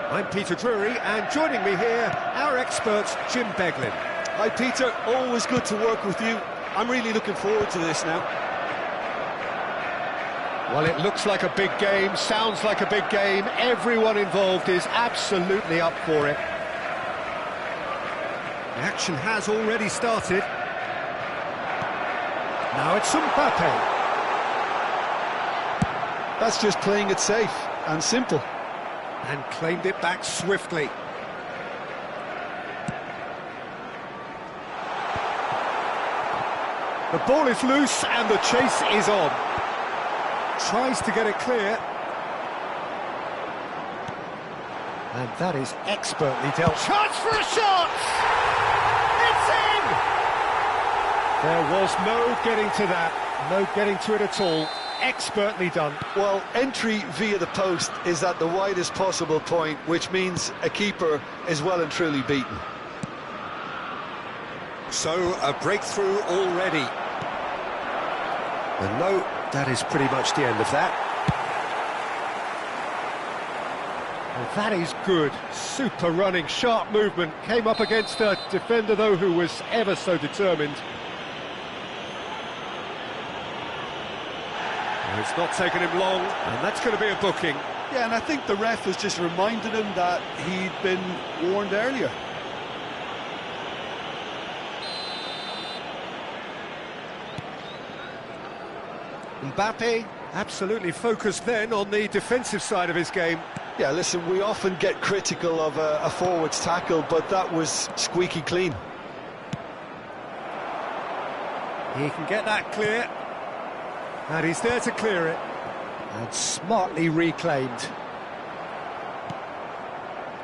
I'm Peter Drury, and joining me here, our expert, Jim Beglin. Hi Peter, always good to work with you. I'm really looking forward to this now. Well, it looks like a big game, sounds like a big game. Everyone involved is absolutely up for it. The action has already started. Now it's Mbappe. That's just playing it safe and simple. And claimed it back swiftly. The ball is loose and the chase is on. Tries to get it clear. And that is expertly dealt. Chance for a shot! It's in! There was no getting to that, no getting to it at all. Expertly done. Well, entry via the post is at the widest possible point, which means a keeper is well and truly beaten. So, a breakthrough already. And no, that is pretty much the end of that. Well, that is good. Super running, sharp movement. Came up against a defender, though, who was ever so determined. It's not taken him long, and that's going to be a booking. Yeah, and I think the ref has just reminded him that he'd been warned earlier. Mbappe absolutely focused then on the defensive side of his game. Yeah, listen, we often get critical of a forward's tackle, but that was squeaky clean. He can get that clear. And he's there to clear it. And smartly reclaimed.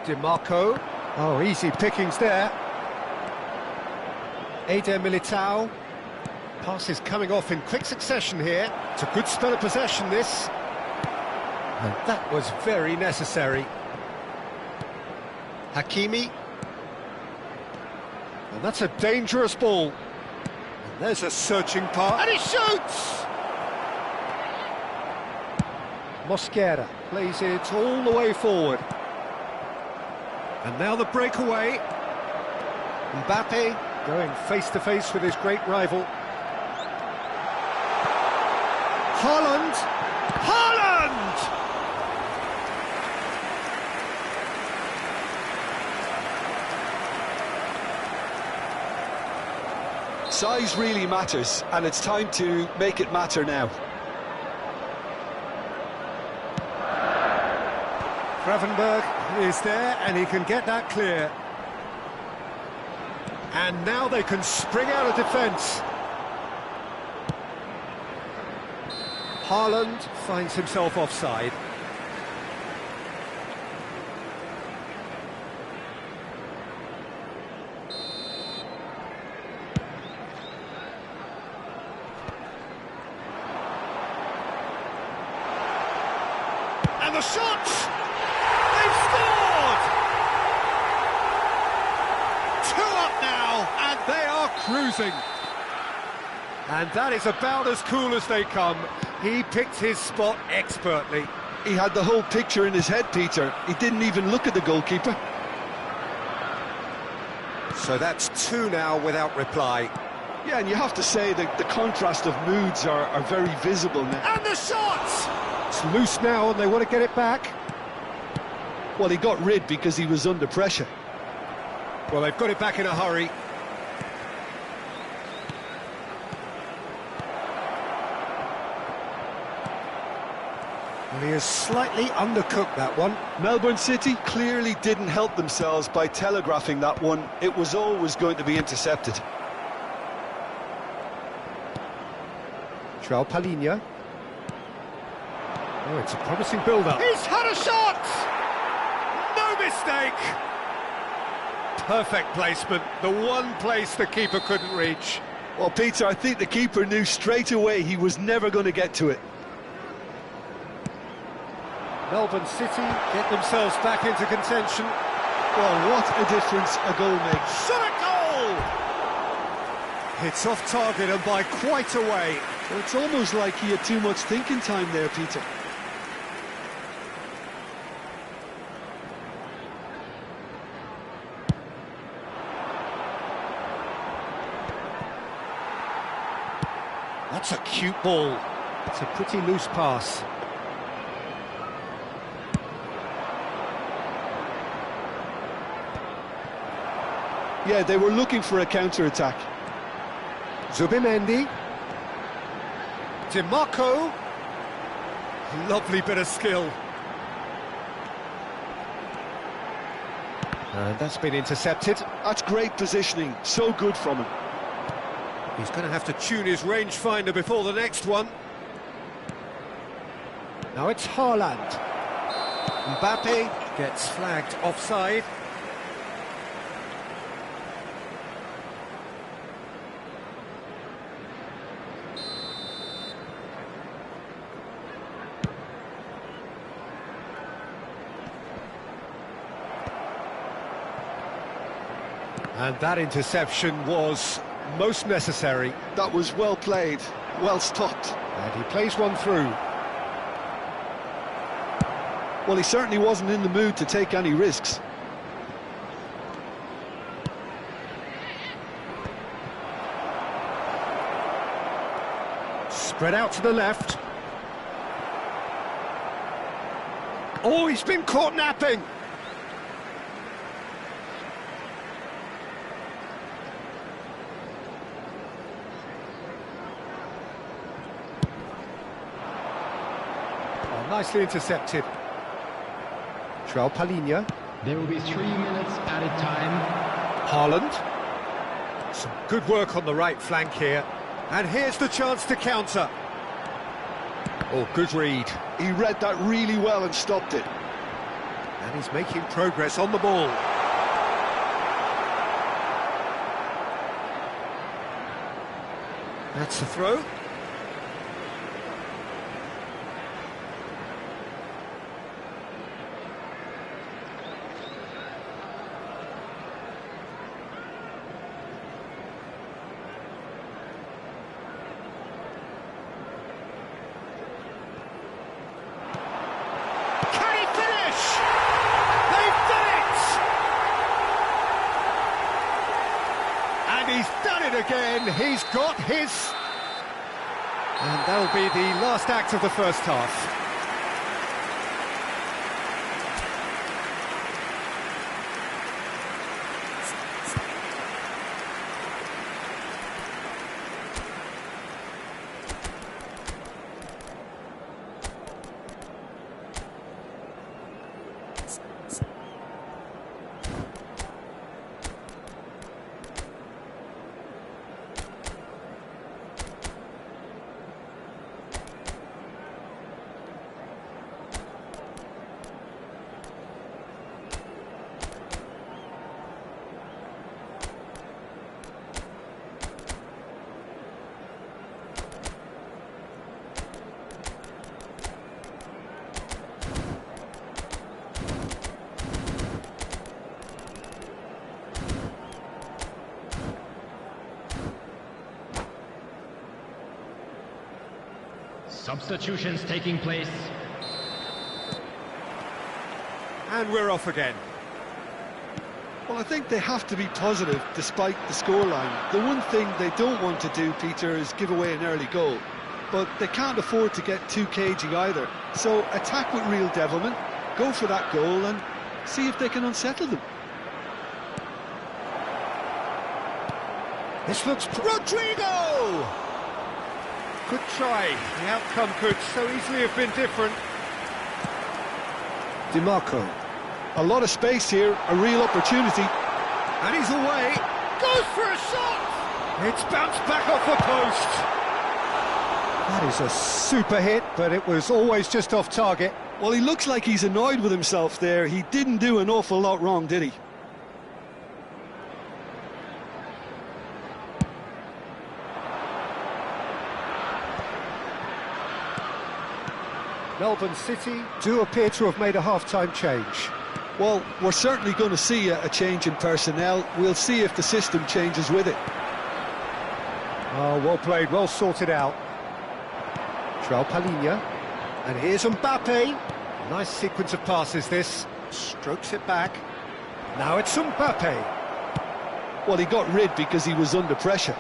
DiMarco. Oh, easy pickings there. Eder Militao. Pass is coming off in quick succession here. It's a good spell of possession, this. And that was very necessary. Hakimi. And that's a dangerous ball. And there's a searching pass. And he shoots! Mosquera plays it all the way forward. And now the breakaway. Mbappe going face-to-face with his great rival. Haaland! Haaland! Size really matters, and it's time to make it matter now. Gravenberg is there, and he can get that clear. And now they can spring out of defence. Haaland finds himself offside. And the shot! They've scored! 2 up now, and they are cruising. And that is about as cool as they come. He picked his spot expertly. He had the whole picture in his head, Peter. He didn't even look at the goalkeeper. So that's 2 now without reply. Yeah, and you have to say that the contrast of moods are very visible now. And the shot! It's loose now and they want to get it back. Well, he got rid because he was under pressure. Well, they've got it back in a hurry. Well, he has slightly undercooked that one. Melbourne City clearly didn't help themselves by telegraphing that one. It was always going to be intercepted. João Palhinha. Oh, it's a promising build-up. He's had a shot! No mistake! Perfect placement, the one place the keeper couldn't reach. Well, Peter, I think the keeper knew straight away he was never going to get to it. Melbourne City get themselves back into contention. Well, what a difference a goal makes. Shot a goal! It's off target and by quite a way. Well, it's almost like he had too much thinking time there, Peter. That's a cute ball. It's a pretty loose pass. Yeah, they were looking for a counter-attack. Zubimendi. DiMarco. Lovely bit of skill. And that's been intercepted. That's great positioning, so good from him. He's going to have to tune his rangefinder before the next one. Now it's Haaland. Mbappe gets flagged offside. And that interception was most necessary. That was well played, well stopped. And he plays one through. Well, he certainly wasn't in the mood to take any risks. Spread out to the left. Oh, he's been caught napping. Nicely intercepted. João Palhinha. There will be 3 minutes added time. Haaland. Some good work on the right flank here. And here's the chance to counter. Oh, good read. He read that really well and stopped it. And he's making progress on the ball. That's the throw. He's done it again, he's got his... And that'll be the last act of the first half. Substitutions taking place. And we're off again. Well, I think they have to be positive despite the scoreline. The one thing they don't want to do, Peter, is give away an early goal. But they can't afford to get too cagey either. So attack with real devilment, go for that goal and see if they can unsettle them. This looks... Rodrigo! Good try. The outcome could so easily have been different. DiMarco. A lot of space here, a real opportunity. And he's away. Goes for a shot! It's bounced back off the post. That is a super hit, but it was always just off target. Well, he looks like he's annoyed with himself there. He didn't do an awful lot wrong, did he? Melbourne City do appear to have made a half-time change. Well, we're certainly going to see a change in personnel. We'll see if the system changes with it. Oh, well played, well sorted out. João Palhinha. And here's Mbappe. Nice sequence of passes, this. Strokes it back. Now it's Mbappe. Well, he got rid because he was under pressure.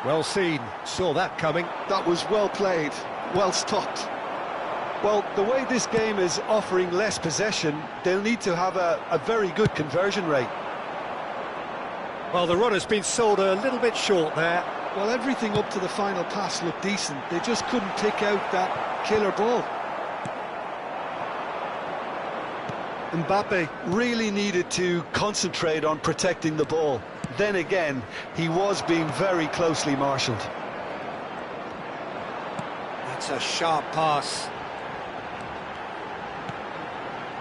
Well seen, saw that coming. That was well played, well stopped. Well, the way this game is offering less possession, they'll need to have a very good conversion rate. Well, the run has been sold a little bit short there. Well, everything up to the final pass looked decent. They just couldn't pick out that killer ball. Mbappe really needed to concentrate on protecting the ball. Then again, he was being very closely marshalled. That's a sharp pass.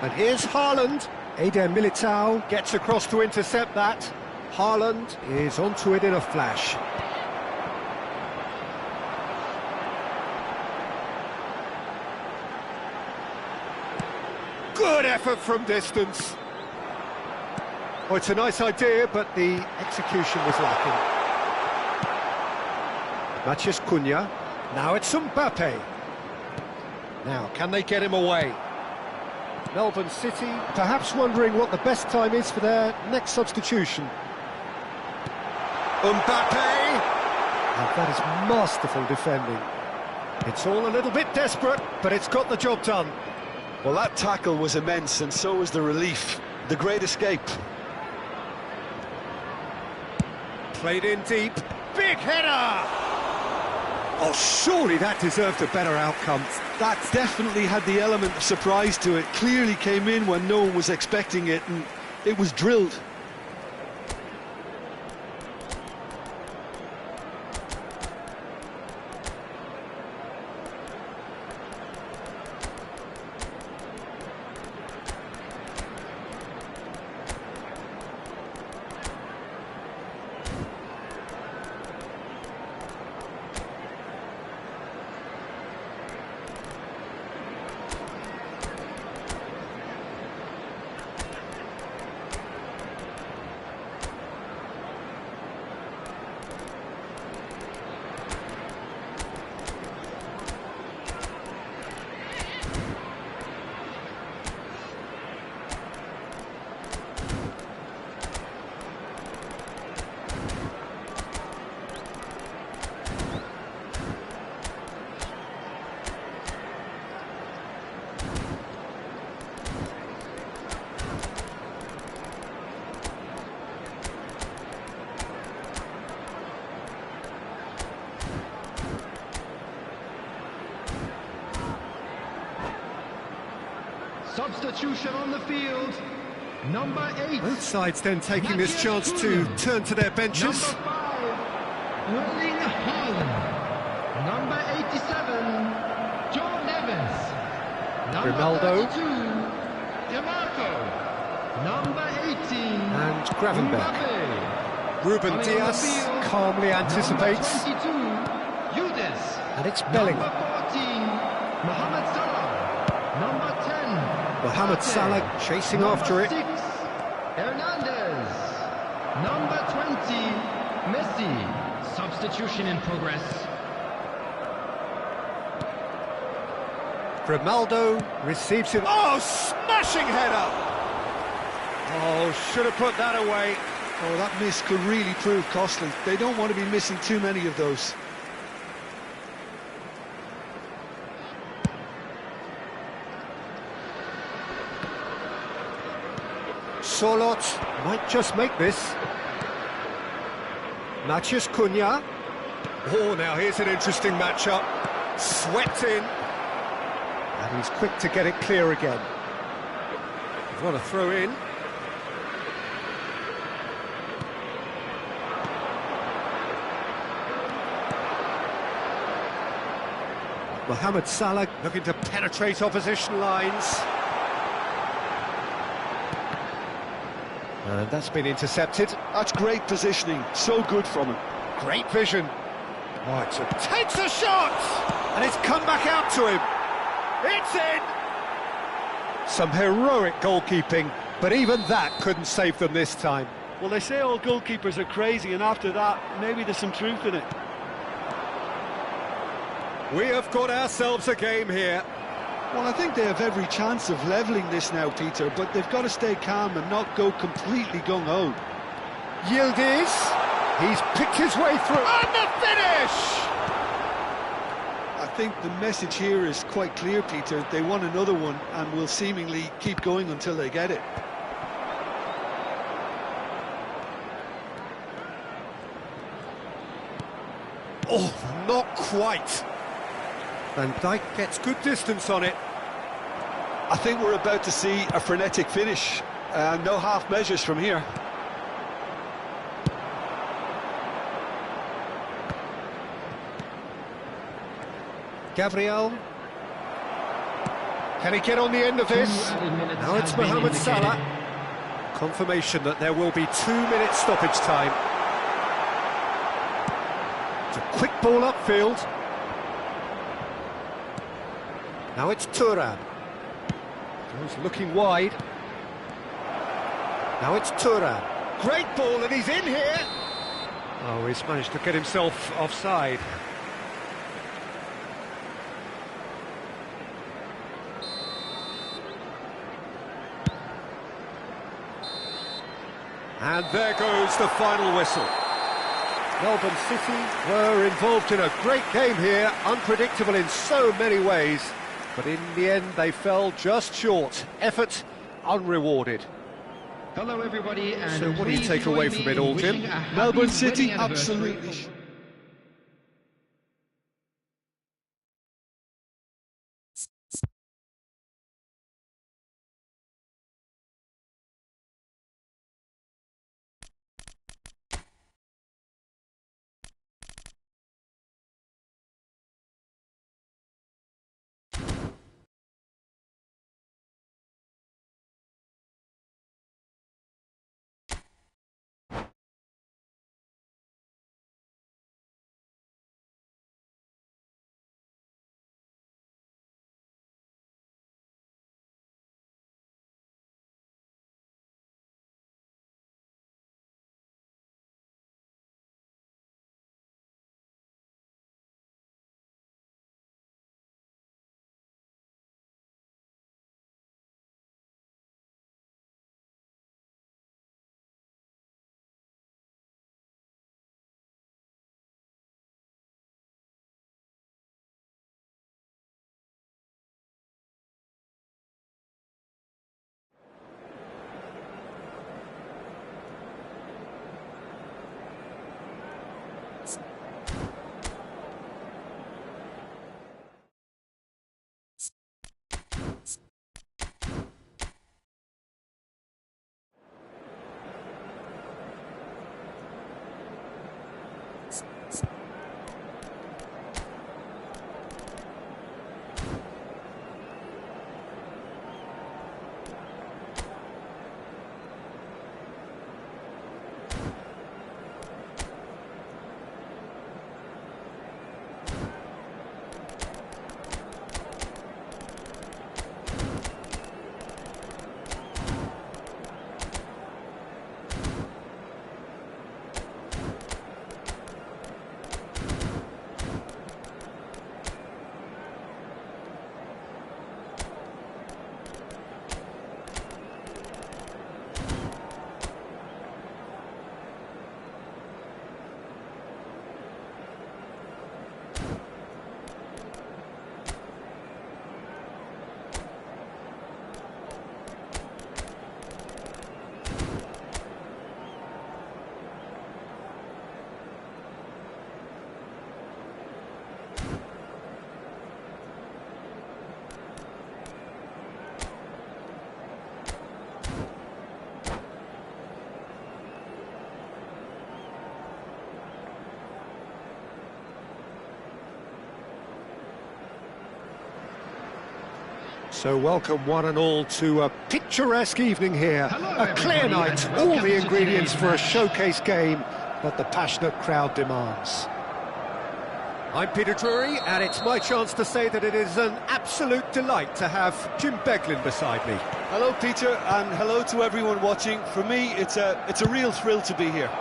And here's Haaland. Eder Militao gets across to intercept that. Haaland is onto it in a flash. Good effort from distance. Well, it's a nice idea, but the execution was lacking. Matheus Cunha. Now it's Mbappe. Now, can they get him away? Melbourne City perhaps wondering what the best time is for their next substitution. Mbappe! And that is masterful defending. It's all a little bit desperate, but it's got the job done. Well, that tackle was immense, and so was the relief. The great escape. Played in deep. Big header! Oh, surely that deserved a better outcome. That definitely had the element of surprise to it. Clearly came in when no one was expecting it, and it was drilled. Substitution on the field. Number 8. Both sides then taking this chance to turn to their benches. Number 5, Erling Haaland. Number 87, John Evans. Number Ronaldo. 32, DeMarco. Number 18, And Gravenberch. Mbappe. Ruben Coming on the Dias field, calmly anticipates. Number 22, Yudes. And it's Bellingham. Number 14, Mohamed Salah. Number 10, Mohamed Salah chasing after it. 6, Hernandez. Number 20, Messi. Substitution in progress. Grimaldo receives it. Oh, smashing header! Oh, should have put that away. Oh, that miss could really prove costly. They don't want to be missing too many of those. Sorloth might just make this. Matheus Cunha. Oh, now here's an interesting matchup. Swept in. And he's quick to get it clear again. He's got a throw in. Mohamed Salah looking to penetrate opposition lines. And that's been intercepted. That's great positioning, so good from him. Great vision. Oh, takes a shot! And it's come back out to him. It's in! Some heroic goalkeeping, but even that couldn't save them this time. Well, they say all goalkeepers are crazy, and after that, maybe there's some truth in it. We have got ourselves a game here. Well, I think they have every chance of levelling this now, Peter, but they've got to stay calm and not go completely gung-ho. Yildiz. He's picked his way through. And the finish! I think the message here is quite clear, Peter. They want another one and will seemingly keep going until they get it. Oh, not quite. Van Dijk gets good distance on it. I think we're about to see a frenetic finish. No half measures from here. Gabriel. Can he get on the end of this? Now it's Mohamed Salah. Confirmation that there will be 2 minutes stoppage time. It's a quick ball upfield. Now it's Thuram. He's looking wide. Now it's Thuram. Great ball, and he's in here. Oh, he's managed to get himself offside. And there goes the final whistle. Melbourne City were involved in a great game here, unpredictable in so many ways, but in the end they fell just short. Effort unrewarded. Hello everybody, and so what do you take away from it all, Tim? Melbourne City, absolutely. So welcome one and all to a picturesque evening here. A clear night, all the ingredients for a showcase game that the passionate crowd demands. I'm Peter Drury, and it's my chance to say that it is an absolute delight to have Jim Beglin beside me. Hello, Peter, and hello to everyone watching. For me, it's a real thrill to be here.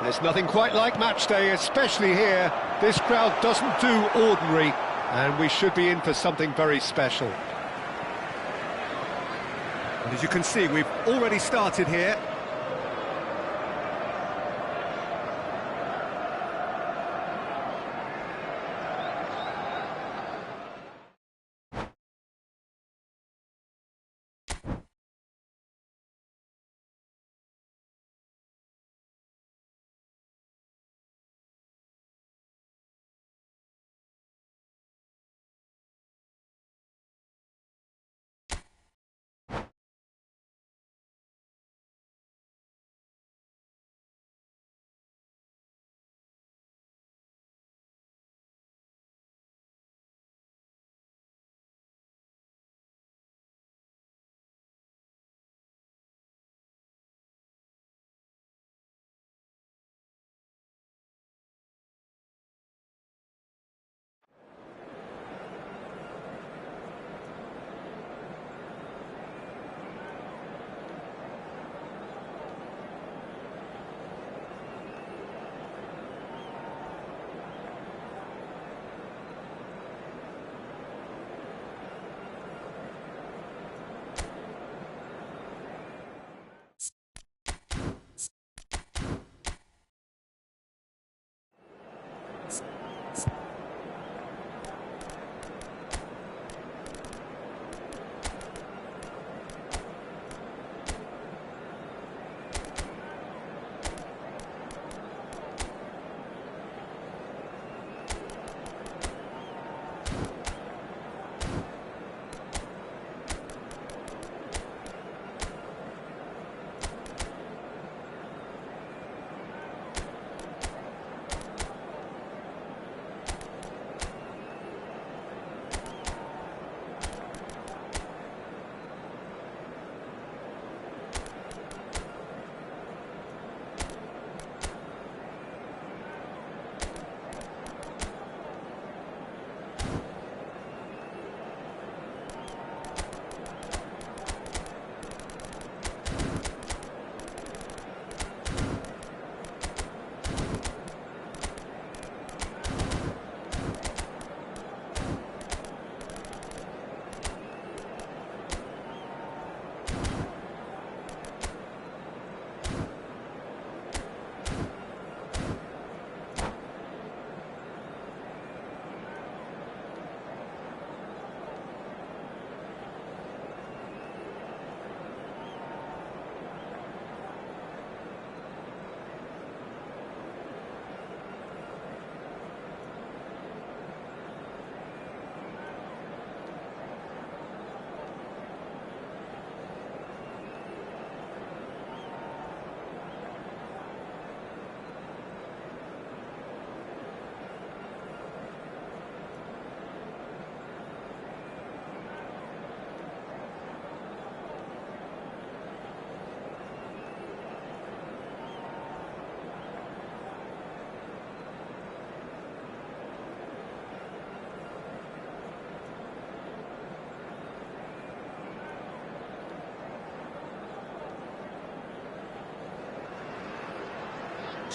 There's nothing quite like match day, especially here. This crowd doesn't do ordinary, and we should be in for something very special. And as you can see, we've already started here.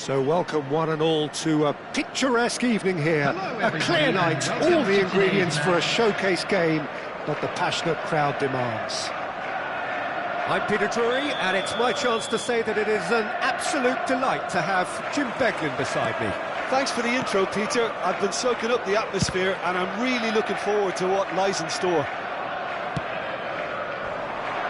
So welcome one and all to a picturesque evening here. Hello, A everybody, clear and night, welcome all the to ingredients today's for a showcase game that the passionate crowd demands. I'm Peter Drury, and it's my chance to say that it is an absolute delight to have Jim Beglin beside me. Thanks for the intro, Peter. I've been soaking up the atmosphere and I'm really looking forward to what lies in store.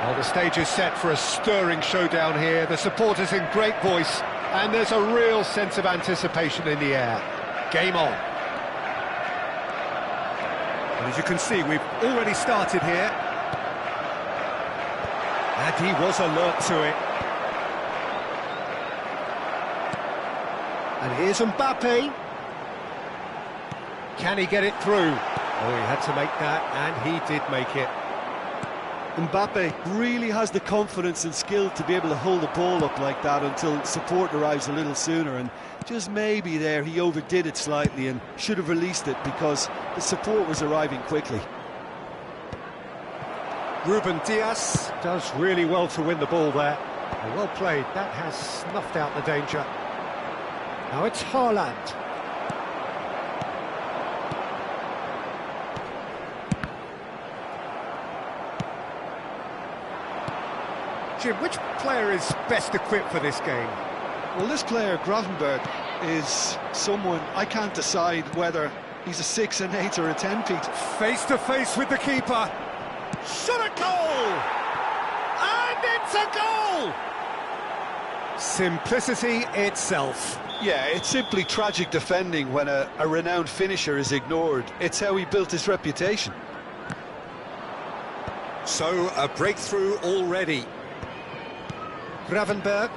Well, the stage is set for a stirring showdown here. The supporters in great voice, and there's a real sense of anticipation in the air. Game on. And as you can see, we've already started here. And he was alert to it. And here's Mbappe. Can he get it through? Oh, he had to make that, and he did make it. Mbappe really has the confidence and skill to be able to hold the ball up like that until support arrives a little sooner, and just maybe there he overdid it slightly and should have released it because the support was arriving quickly. Ruben Dias does really well to win the ball there. Well played, that has snuffed out the danger. Now it's Haaland. Jim, which player is best equipped for this game? Well, this player, Gravenberch, is someone I can't decide whether he's a 6, an 8 or a 10, Pete. Face to face with the keeper. Shot a goal! And it's a goal! Simplicity itself. Yeah, it's simply tragic defending when a renowned finisher is ignored. It's how he built his reputation. So, a breakthrough already. Gravenberch.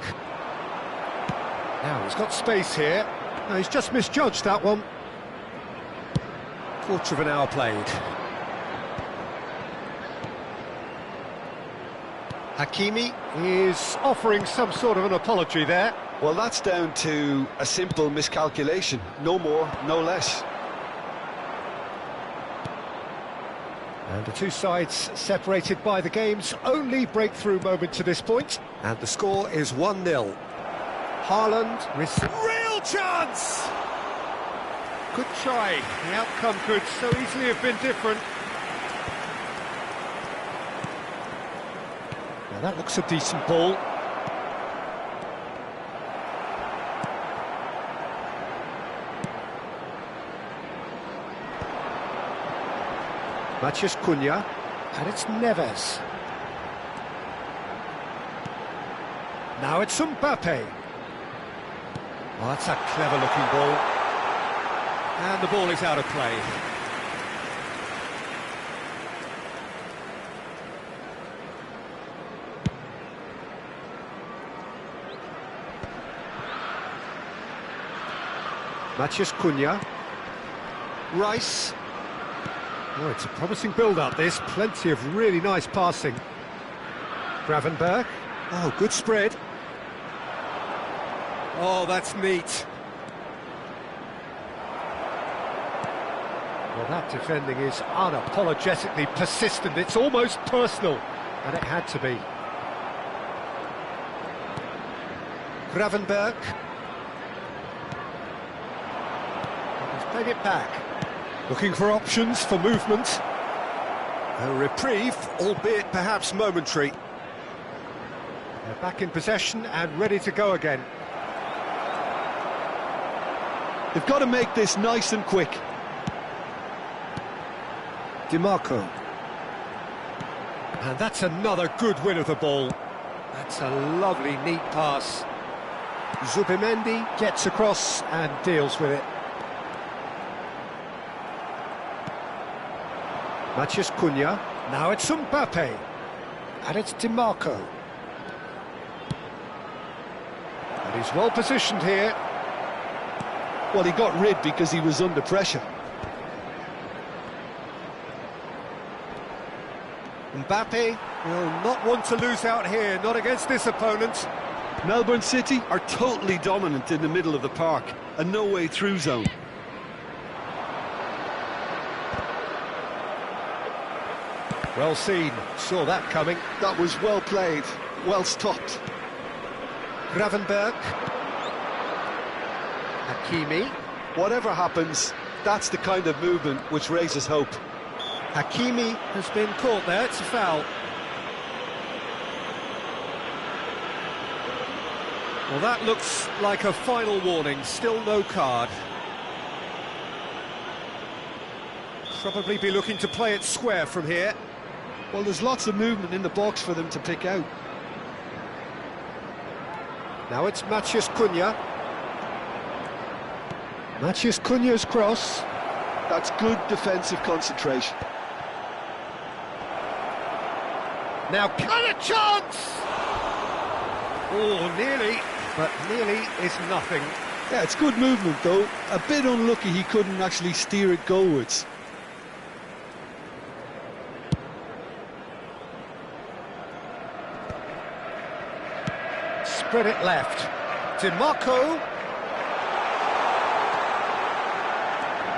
Now, he's got space here. No, he's just misjudged that one. Quarter of an hour played. Hakimi is offering some sort of an apology there. Well, that's down to a simple miscalculation. No more, no less. And the two sides separated by the game's only breakthrough moment to this point. And the score is 1-0. Haaland real chance! Good try. The outcome could so easily have been different. Now that looks a decent ball. Matheus Cunha, and it's Neves. Now it's Mbappe. Oh, that's a clever-looking ball. And the ball is out of play. Matheus Cunha. Rice. Oh, it's a promising build-up, this. Plenty of really nice passing. Gravenberch. Oh, good spread. Oh, that's neat. Well, that defending is unapologetically persistent. It's almost personal, and it had to be. Gravenberch. He's played it back. Looking for options for movement. A reprieve, albeit perhaps momentary. They're back in possession and ready to go again. They've got to make this nice and quick. DiMarco. And that's another good win of the ball. That's a lovely, neat pass. Zubimendi gets across and deals with it. Matheus Cunha. Now it's Mbappe. And it's DiMarco. And he's well positioned here. Well, he got rid because he was under pressure. Mbappe will not want to lose out here, not against this opponent. Melbourne City are totally dominant in the middle of the park, a no-way through zone. Well seen, saw that coming. That was well played, well stopped. Gravenberch. Hakimi. Whatever happens, that's the kind of movement which raises hope. Hakimi has been caught there, it's a foul. Well, that looks like a final warning, still no card. Probably be looking to play it square from here. Well, there's lots of movement in the box for them to pick out. Now it's Matheus Cunha. Matheus Cunha's cross. That's good defensive concentration. Now, got a chance! Oh, nearly, but nearly is nothing. Yeah, it's good movement, though. A bit unlucky he couldn't actually steer it goalwards. Spread it left. DiMarco.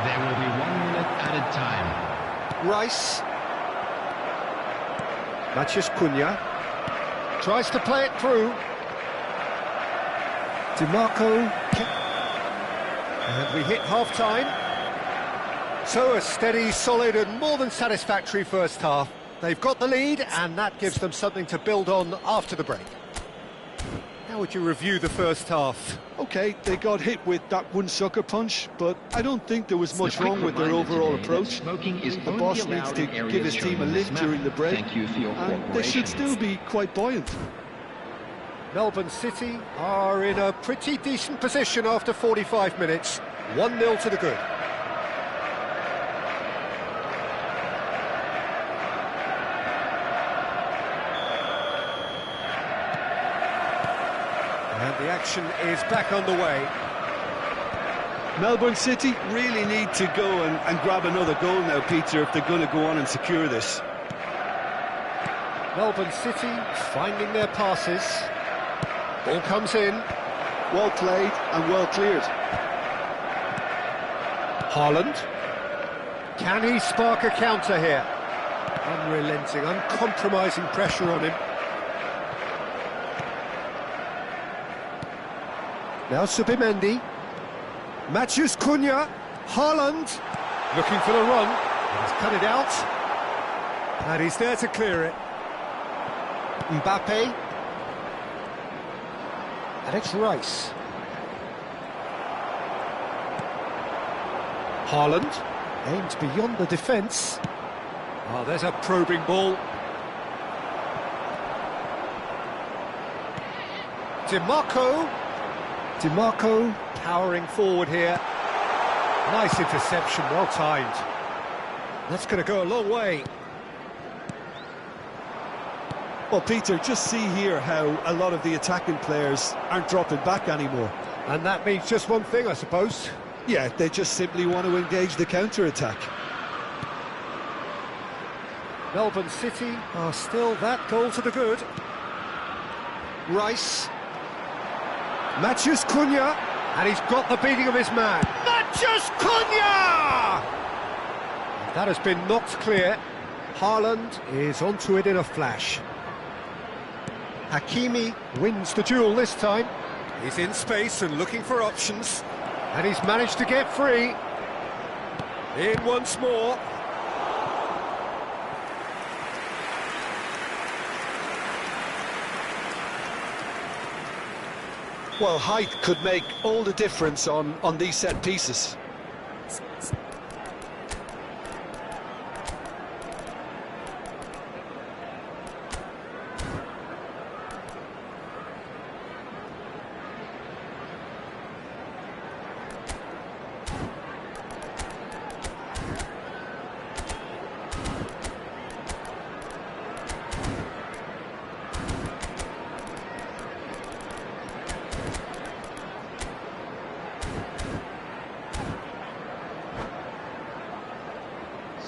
There will be 1 minute added time. Rice. Matheus Cunha. Tries to play it through. DiMarco. And we hit half-time. So a steady, solid and more than satisfactory first half. They've got the lead and that gives them something to build on after the break. How would you review the first half? OK, they got hit with that one sucker punch, but I don't think there was much wrong with their overall approach. The boss needs to give his team a lift during the break, and they should still be quite buoyant. Melbourne City are in a pretty decent position after 45 minutes. 1-0 to the good. And the action is back underway. Melbourne City really need to go and grab another goal now, Peter, if they're going to go on and secure this. Melbourne City finding their passes. Ball comes in. Well played and well cleared. Haaland. Can he spark a counter here? Unrelenting, uncompromising pressure on him. Now Subimendi. Matheus Cunha. Haaland. Looking for the run. He's cut it out. And he's there to clear it. Mbappe. And it's Rice. Haaland aims beyond the defence. Oh, there's a probing ball. DiMarco. DiMarco powering forward here. Nice interception, well timed. That's going to go a long way. Well, Peter, just see here how a lot of the attacking players aren't dropping back anymore. And that means just one thing, I suppose. Yeah, they just simply want to engage the counter-attack. Melbourne City are still that goal to the good. Rice. Matheus Cunha. And he's got the beating of his man. Matheus Cunha! That has been knocked clear. Haaland is onto it in a flash. Hakimi wins the duel this time. He's in space and looking for options. And he's managed to get free. In once more. Well, height could make all the difference on these set pieces.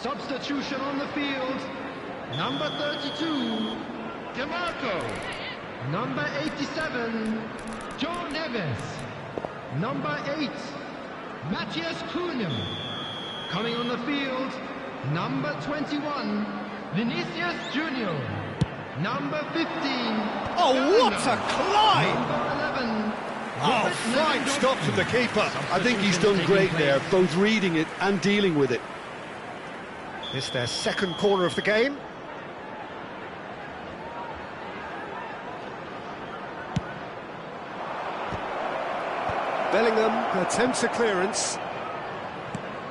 Substitution on the field. Number 32, DiMarco. Number 87, Joe Neves. Number 8, Matheus Cunha. Coming on the field, number 21, Vinicius Junior. Number 15, Oh, what a climb! Number 11, Oh, fine stop from the keeper. I think he's done great there, both reading it and dealing with it. It's their second corner of the game. Bellingham attempts a clearance.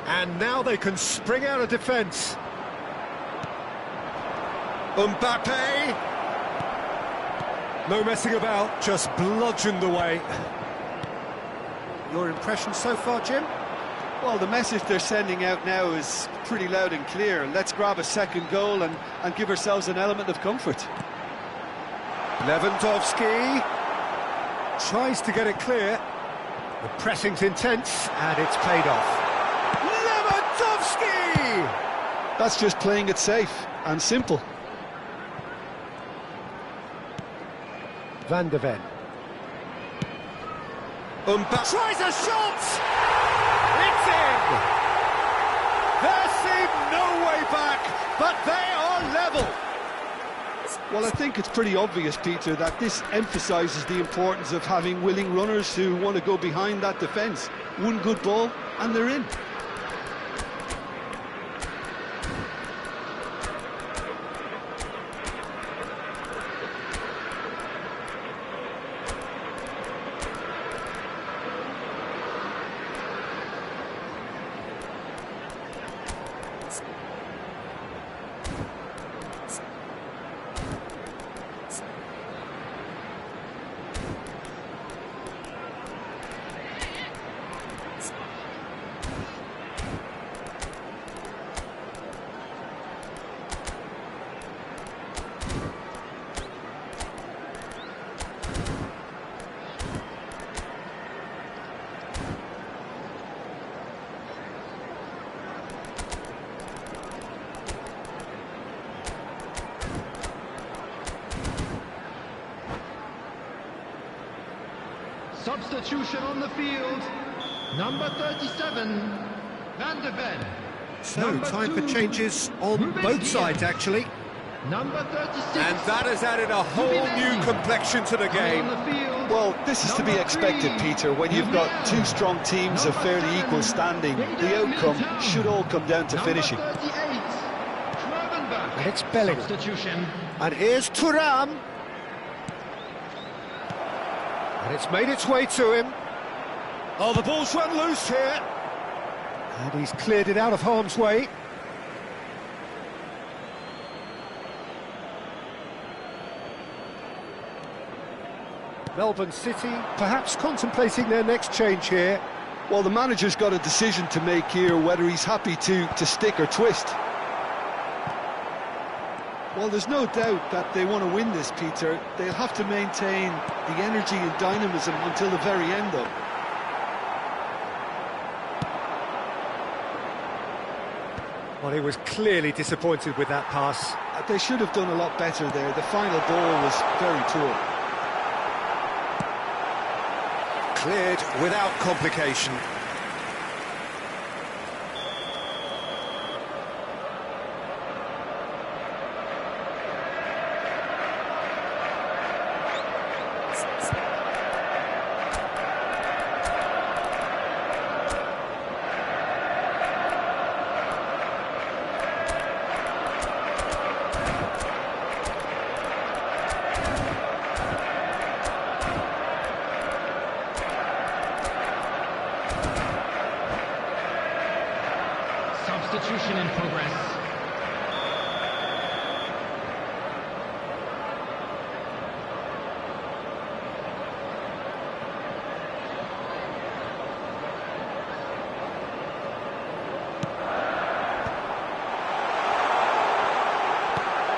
And now they can spring out of defence. Mbappe. No messing about, just bludgeoned away. Your impression so far, Jim? Well, the message they're sending out now is pretty loud and clear. Let's grab a second goal and give ourselves an element of comfort. Lewandowski tries to get it clear. The pressing's intense, and it's paid off. Lewandowski! That's just playing it safe and simple. Van de Ven. Mbappe tries a shot! It's in! There seemed no way back, but they are level. Well, I think it's pretty obvious, Peter, that this emphasises the importance of having willing runners who want to go behind that defence. One good ball, and they're in. Substitution on the field. Number 37, Van de Ven. So, Number time 2, for changes on Ruben both Dias. sides, actually. Number 36. And that has added a whole new complexion to the game. On the field. Well, this is to be expected, Peter. When you've got two strong teams of fairly equal standing, the outcome should all come down to finishing. Number 38, Gravenberch. And it's Bellingham. Substitution. And here's Thuram. And it's made its way to him. Oh, the ball's run loose here. And he's cleared it out of harm's way. Melbourne City perhaps contemplating their next change here. Well, the manager's got a decision to make here, whether he's happy to stick or twist. Well, there's no doubt that they want to win this, Peter. They'll have to maintain the energy and dynamism until the very end, though. Well, he was clearly disappointed with that pass. They should have done a lot better there. The final ball was very poor. Cleared without complication. Substitution in progress.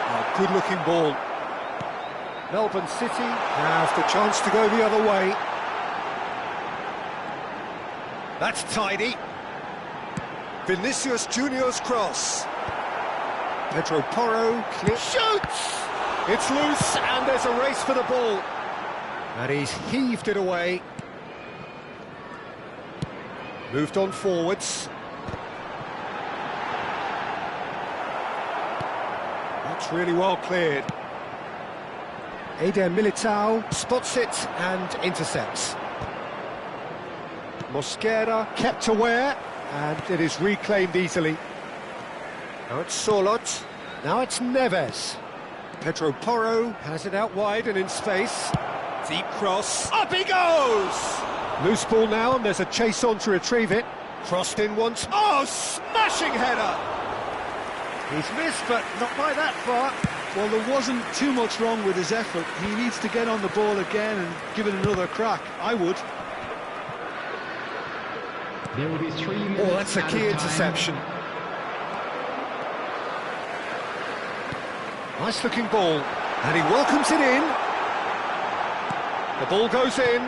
Oh, good-looking ball. Melbourne City have the chance to go the other way. That's tidy. Vinicius Junior's cross. Pedro Porro clear. Shoots! It's loose and there's a race for the ball. And he's heaved it away. Moved on forwards. That's really well cleared. Eder Militao spots it and intercepts. Mosquera kept aware, and it is reclaimed easily. Now it's Sorloth, now it's Neves. Pedro Porro has it out wide and in space. Deep cross, up he goes! Loose ball now, and there's a chase on to retrieve it. Crossed in once, oh, smashing header! He's missed, but not by that far. Well, there wasn't too much wrong with his effort. He needs to get on the ball again and give it another crack. I would. There will be 3 minutes. Oh, that's a key interception. Nice looking ball, and he welcomes it in. The ball goes in.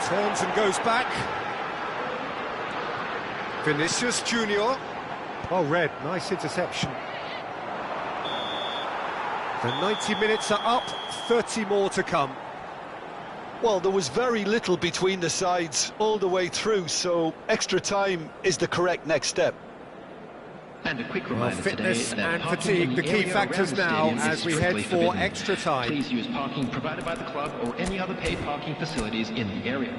Turns and goes back. Vinicius Junior. Well read, nice interception. The 90 minutes are up, 30 more to come. Well, there was very little between the sides all the way through, so extra time is the correct next step. And a quick Well, reminder fitness today that and parking fatigue, in the key area factors around the now stadium is as we head strictly for forbidden. extra time. Please use parking provided by the club or any other paid parking facilities in the area.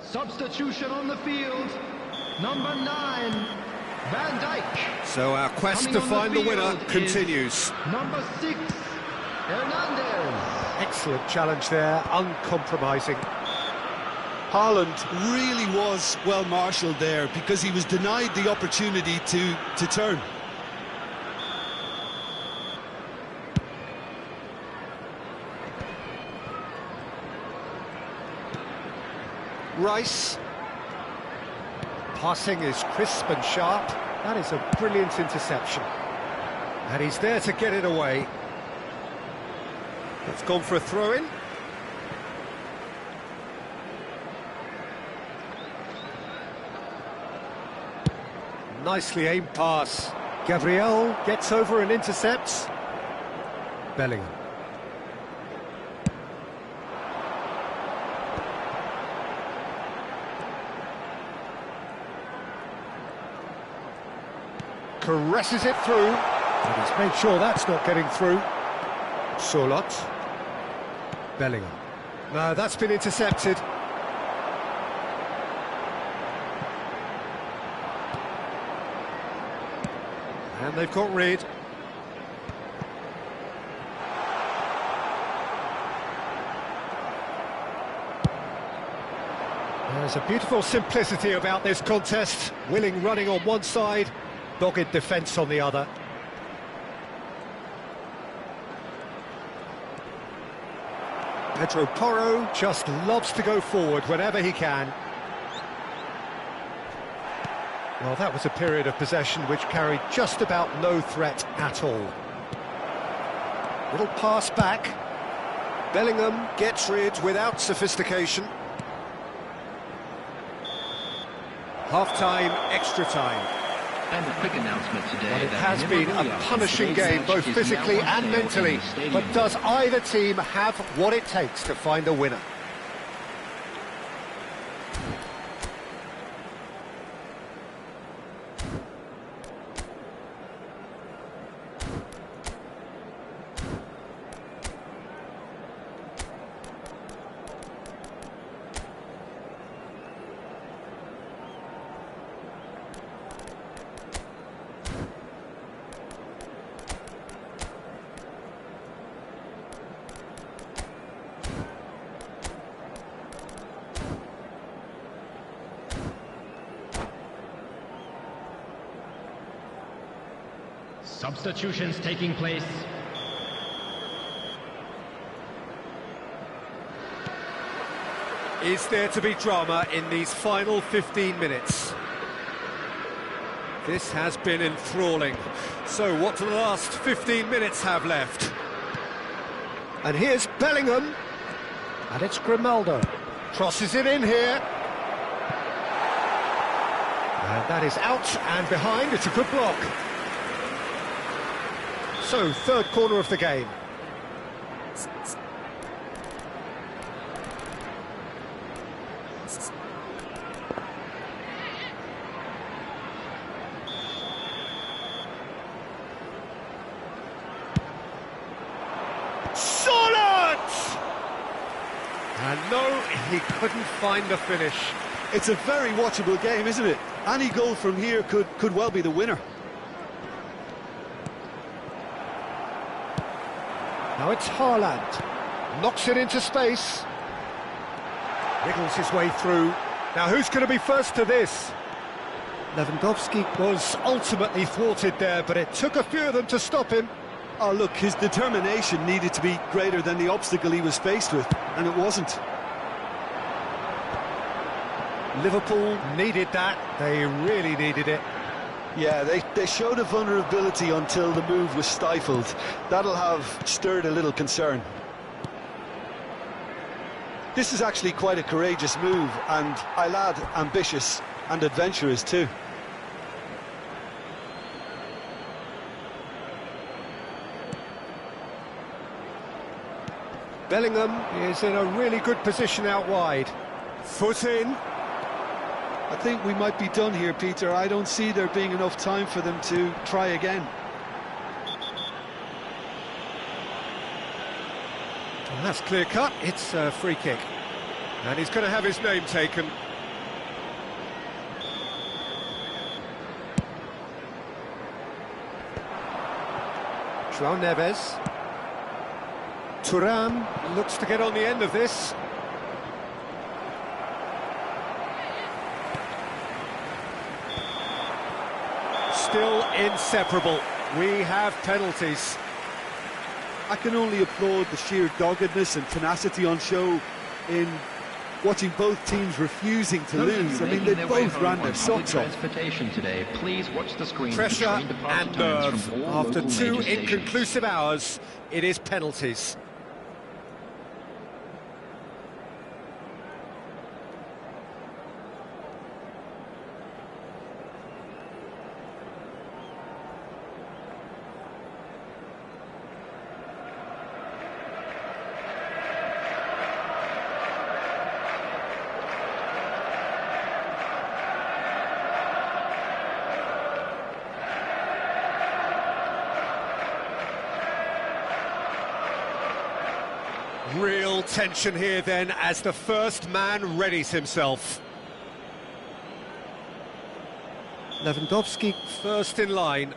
Substitution on the field, number 9, Van Dijk. So our quest Coming to on find the winner field is continues. Number 6, Hernandez. Excellent challenge there, uncompromising. Haaland really was well marshalled there because he was denied the opportunity to turn. Rice. Passing is crisp and sharp. That is a brilliant interception. And he's there to get it away. It's gone for a throw-in. Nicely aimed pass. Gabriel gets over and intercepts. Bellingham. Caresses it through, and he's made sure that's not getting through. Sorloth. Bellingham. No, that's been intercepted. And they've got rid. There's a beautiful simplicity about this contest. Willing running on one side, dogged defence on the other. Pedro Porro just loves to go forward whenever he can. Well, that was a period of possession which carried just about no threat at all. Little pass back. Bellingham gets rid without sophistication. Half-time, extra time. And a quick announcement today. Well, it that has been memorabilia a from punishing today's game, match both is physically now on and sale mentally. in the stadium. But does either team have what it takes to find a winner? Substitutions taking place. Is there to be drama in these final 15 minutes? This has been enthralling. So what do the last 15 minutes have left? And here's Bellingham. And it's Grimaldo. Crosses it in here. And that is out and behind. It's a good block. So, third corner of the game. Solid! And no, he couldn't find the finish. It's a very watchable game, isn't it? Any goal from here could well be the winner. Now it's Haaland. Knocks it into space. Wriggles his way through. Now who's going to be first to this? Lewandowski was ultimately thwarted there, but it took a few of them to stop him. Oh, look, his determination needed to be greater than the obstacle he was faced with, and it wasn't. Liverpool needed that. They really needed it. Yeah, they showed a vulnerability until the move was stifled. That'll have stirred a little concern. This is actually quite a courageous move, and I'll add ambitious and adventurous too. Bellingham is in a really good position out wide. Foot in. I think we might be done here, Peter. I don't see there being enough time for them to try again. Well, that's clear cut. It's a free kick. And he's going to have his name taken. João Neves. Thuram looks to get on the end of this. Still inseparable. We have penalties. I can only applaud the sheer doggedness and tenacity on show in watching both teams refusing to lose. I mean, they both ran their socks off. Today, please watch the screen. Pressure and nerve. After 2 inconclusive hours, it is penalties. Real tension here then as the first man readies himself. Lewandowski first in line.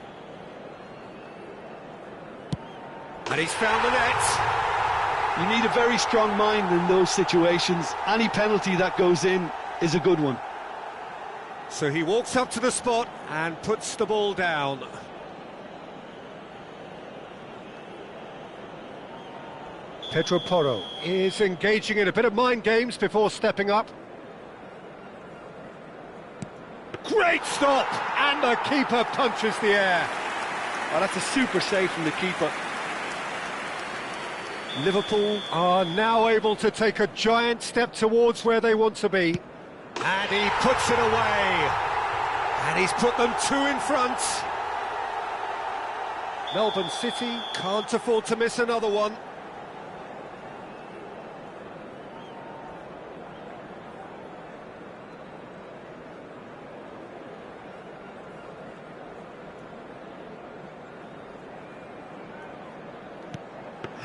And he's found the net. You need a very strong mind in those situations. Any penalty that goes in is a good one. So he walks up to the spot and puts the ball down. Pedro Porro is engaging in a bit of mind games before stepping up. Great stop! And the keeper punches the air. Oh, that's a super save from the keeper. Liverpool are now able to take a giant step towards where they want to be. And he puts it away. And he's put them 2 in front. Melbourne City can't afford to miss another one.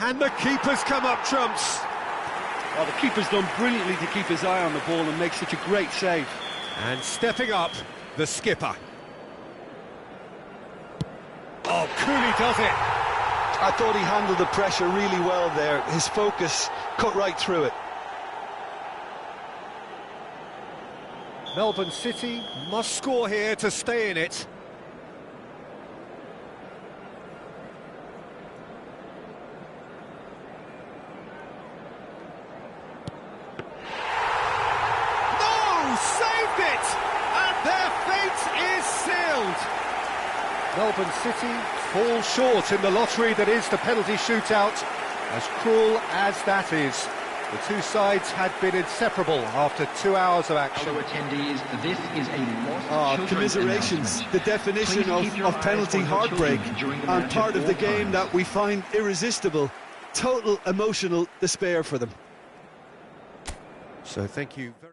And the keeper's come up trumps. Oh, the keeper's done brilliantly to keep his eye on the ball and make such a great save. And stepping up, the skipper. Oh, Cooley does it. I thought he handled the pressure really well there. His focus cut right through it. Melbourne City must score here to stay in it. Melbourne City fall short in the lottery that is the penalty shootout. As cruel as that is, the two sides had been inseparable after 2 hours of action. Fellow attendees, this is a lost children's Commiserations, announcement. the definition Please keep your of eyes penalty on your heartbreak, children during the and match part at of the all game times. that we find irresistible. Total emotional despair for them. So thank you very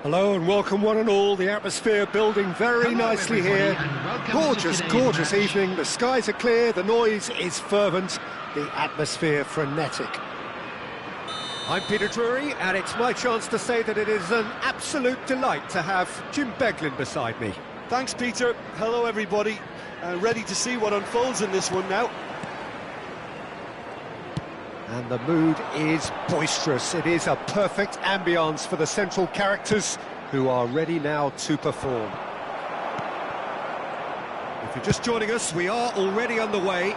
Hello and welcome one and all. The atmosphere building very Hello, nicely everybody, here. and welcome to Gorgeous, today's gorgeous match. evening. The skies are clear, the noise is fervent, the atmosphere frenetic. I'm Peter Drury, and it's my chance to say that it is an absolute delight to have Jim Beglin beside me. Thanks, Peter. Hello, everybody. Ready to see what unfolds in this one now. And the mood is boisterous. It is a perfect ambience for the central characters who are ready now to perform. If you're just joining us, we are already underway.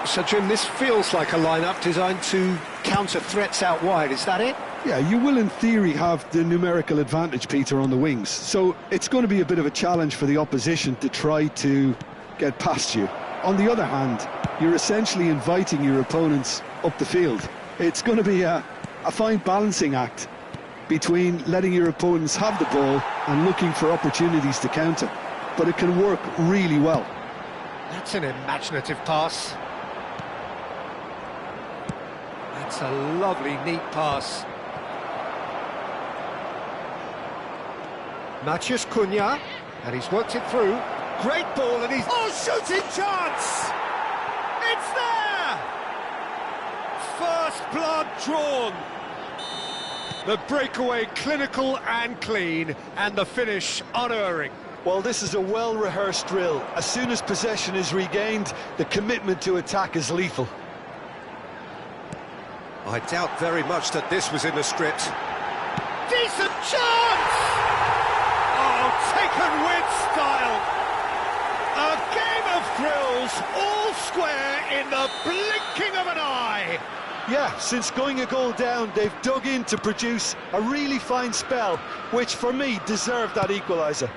So, Jim, this feels like a lineup designed to counter threats out wide, is that it? Yeah, you will in theory have the numerical advantage, Peter, on the wings. So it's going to be a bit of a challenge for the opposition to try to get past you. On the other hand, you're essentially inviting your opponents up the field. It's going to be a fine balancing act between letting your opponents have the ball and looking for opportunities to counter. But it can work really well. That's an imaginative pass. That's a lovely, neat pass. Matheus Cunha, and he's worked it through. Great ball, and he's... Oh, shooting chance! It's there! First blood drawn. The breakaway clinical and clean, and the finish unerring. Well, this is a well-rehearsed drill. As soon as possession is regained, the commitment to attack is lethal. I doubt very much that this was in the script. Decent chance! Oh, taken with style. A game of thrills, all square in the blinking of an eye. Yeah, since going a goal down, they've dug in to produce a really fine spell, which for me deserved that equaliser.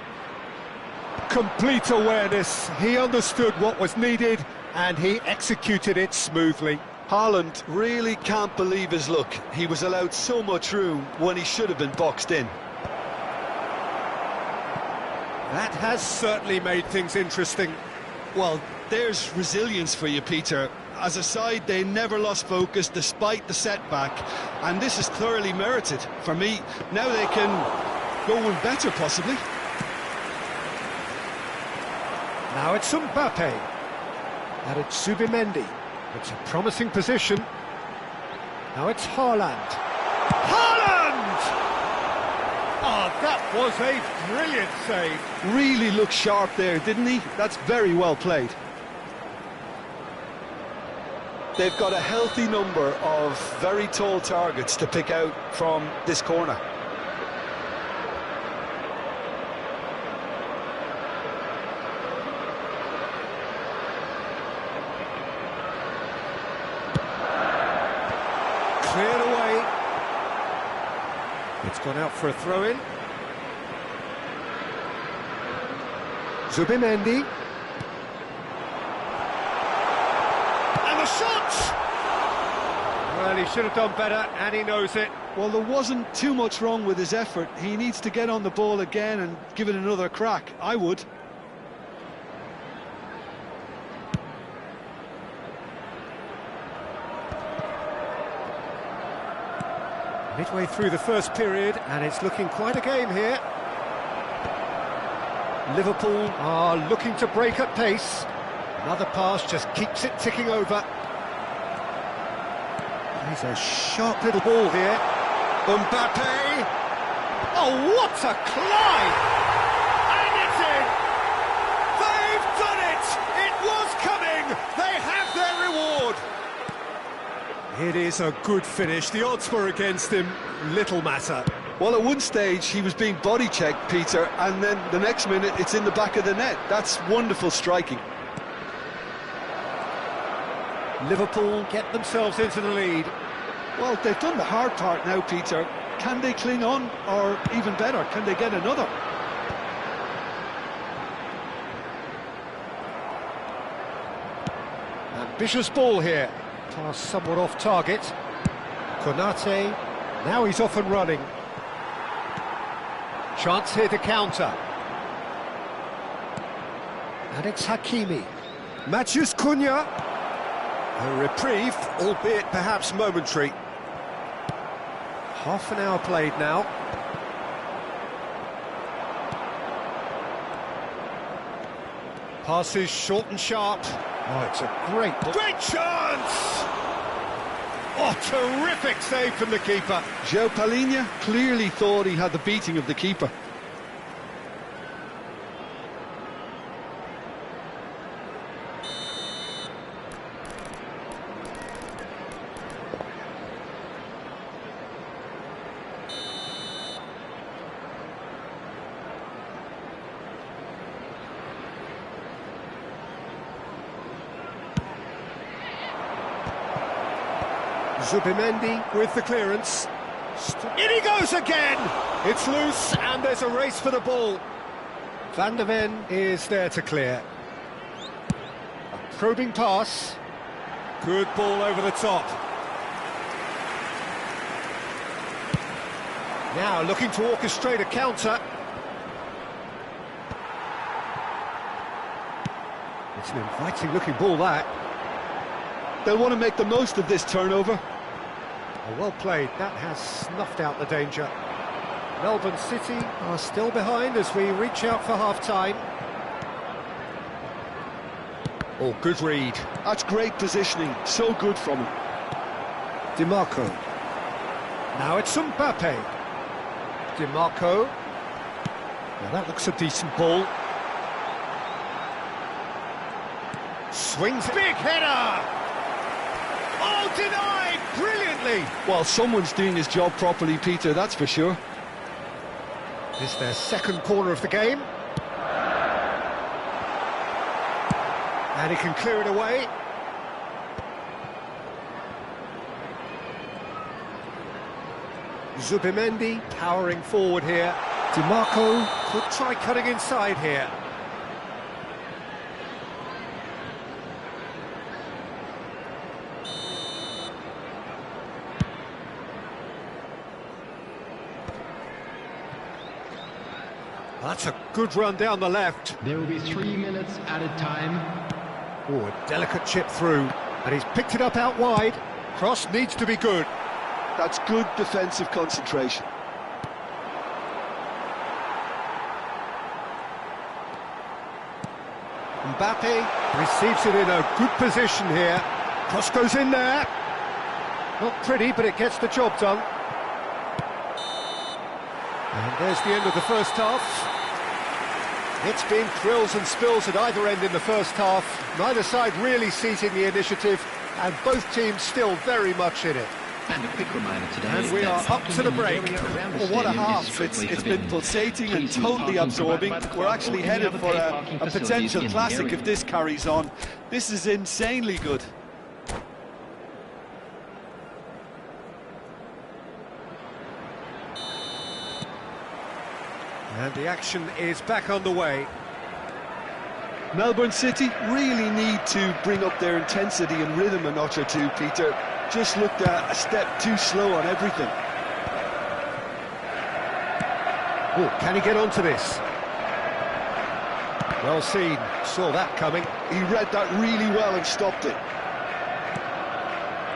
Complete awareness, he understood what was needed and he executed it smoothly. Haaland really can't believe his luck. He was allowed so much room when he should have been boxed in. That has certainly made things interesting. Well, there's resilience for you, Peter. As a side, they never lost focus despite the setback, and this is thoroughly merited. For me, now they can go one better, possibly. Now it's Mbappe. And it's Zubimendi. It's a promising position. Now it's Haaland. Haaland! Oh, that was a brilliant save. Really looked sharp there, didn't he? That's very well played. They've got a healthy number of very tall targets to pick out from this corner. Cleared away. It's gone out for a throw-in. Zubimendi. And the shot! Well, he should have done better, and he knows it. Well, there wasn't too much wrong with his effort. He needs to get on the ball again and give it another crack. I would. Midway through the first period, and it's looking quite a game here. Liverpool are looking to break at pace. Another pass just keeps it ticking over. He's a sharp little ball here. Mbappe! Oh, what a climb! And it's in! They've done it! It was coming! They have their reward! It is a good finish. The odds were against him. Little matter. Well, at one stage, he was being body-checked, Peter, and then the next minute, it's in the back of the net. That's wonderful striking. Liverpool get themselves into the lead. Well, they've done the hard part now, Peter. Can they cling on, or even better, can they get another? Ambitious ball here. Pass somewhat off target. Konate, now he's off and running. Chance here to counter. And it's Hakimi. Matheus Cunha. A reprieve, albeit perhaps momentary. Half an hour played now. Passes short and sharp. Oh, it's a great chance! Oh, terrific save from the keeper. João Palhinha clearly thought he had the beating of the keeper. Zubimendi with the clearance. In he goes again! It's loose and there's a race for the ball. Van der Ven is there to clear. A probing pass. Good ball over the top. Now looking to orchestrate a counter. It's an inviting looking ball, that. They'll want to make the most of this turnover. Oh, well played, that has snuffed out the danger. Melbourne City are still behind as we reach out for half-time. Oh, good read. That's great positioning, so good from him. Di Marco. Now it's Mbappe. DiMarco. Now that looks a decent ball. Swings, big header! Oh, denied brilliantly! Well, someone's doing his job properly, Peter, that's for sure. This is their second corner of the game. And he can clear it away. Zubimendi powering forward here. DiMarco could try cutting inside here. That's a good run down the left. There will be 3 minutes added time. Oh, a delicate chip through. And he's picked it up out wide. Cross needs to be good. That's good defensive concentration. Mbappe receives it in a good position here. Cross goes in there. Not pretty, but it gets the job done. And there's the end of the first half. It's been thrills and spills at either end in the first half. Neither side really seizing the initiative, and both teams still very much in it. And a quick reminder today. And we are up to the break. Well, what a half. It's been pulsating and totally absorbing. We're actually headed for a potential classic if this carries on. This is insanely good. And the action is back underway. Melbourne City really need to bring up their intensity and rhythm a notch or two, Peter. Just looked a step too slow on everything. Oh, can he get onto this? Well seen, saw that coming. He read that really well and stopped it.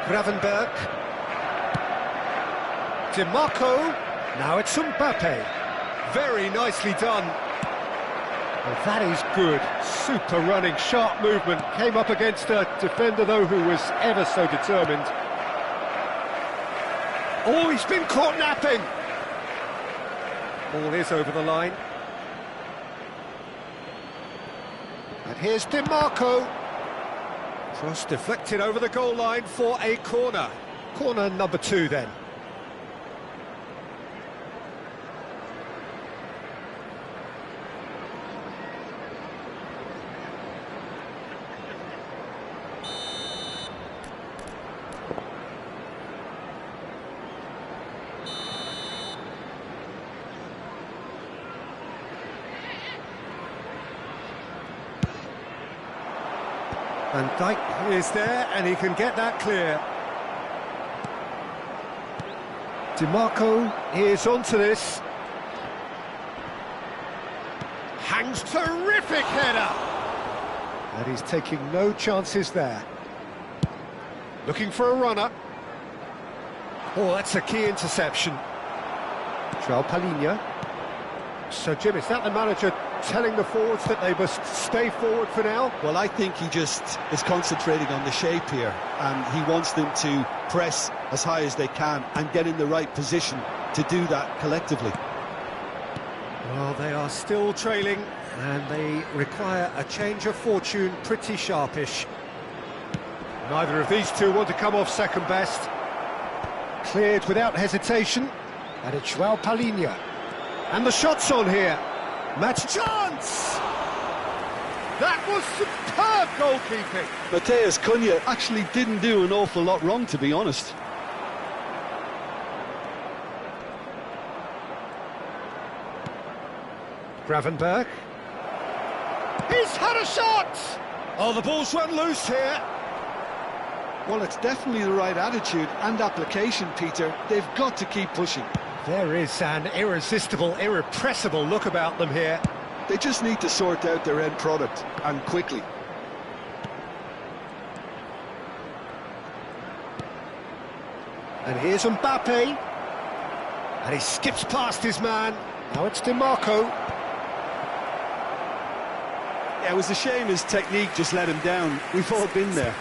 Gravenberg. DiMarco. Now it's Mbappe. Very nicely done. Well, that is good. Super running, sharp movement. Came up against a defender, though, who was ever so determined. Oh, he's been caught napping. Ball is over the line. And here's DiMarco. Cross deflected over the goal line for a corner. Corner number 2, then. And Dijk is there, and he can get that clear. DiMarco is onto this. Hangs, terrific header! And he's taking no chances there. Looking for a runner. Oh, that's a key interception. João Palhinha. So, Jim, is that the manager telling the forwards that they must stay forward for now? Well, I think he just is concentrating on the shape here, and he wants them to press as high as they can and get in the right position to do that collectively. Well, they are still trailing, and they require a change of fortune pretty sharpish. Neither of these two want to come off second best. Cleared without hesitation, and it's João Palhinha. And the shot's on here. Match chance! That was superb goalkeeping. Matheus Cunha actually didn't do an awful lot wrong, to be honest. Gravenberg. He's had a shot! Oh, the ball's run loose here. Well, it's definitely the right attitude and application, Peter. They've got to keep pushing. There is an irresistible, irrepressible look about them here. They just need to sort out their end product, and quickly. And here's Mbappe. And he skips past his man. Now it's DiMarco. Yeah, it was a shame his technique just let him down. We've all been there.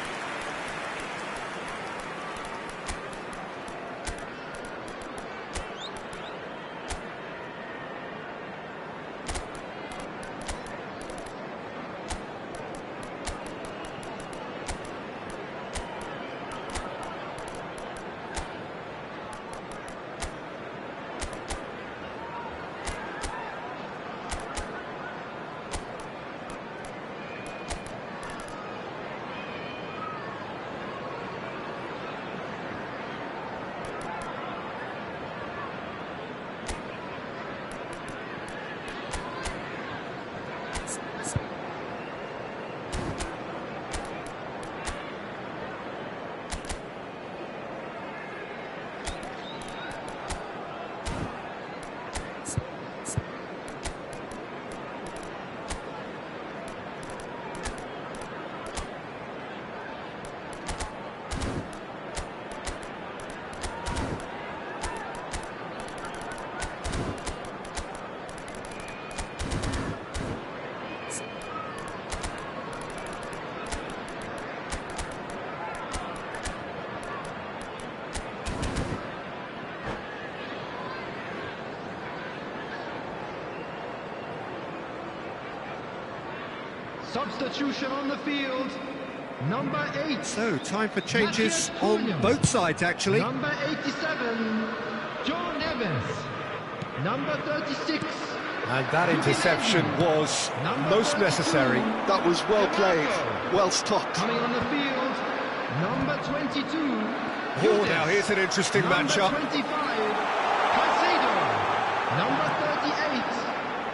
Substitution on the field. Number 8. So, time for changes Matthias on Cunha. both sides, actually. Number 87. John Evans. Number 36. And that interception was most necessary. That was well played, well stopped. Coming on the field. Number 22. Oh, now here's an interesting matchup. Number 25. Caicedo. Number 38.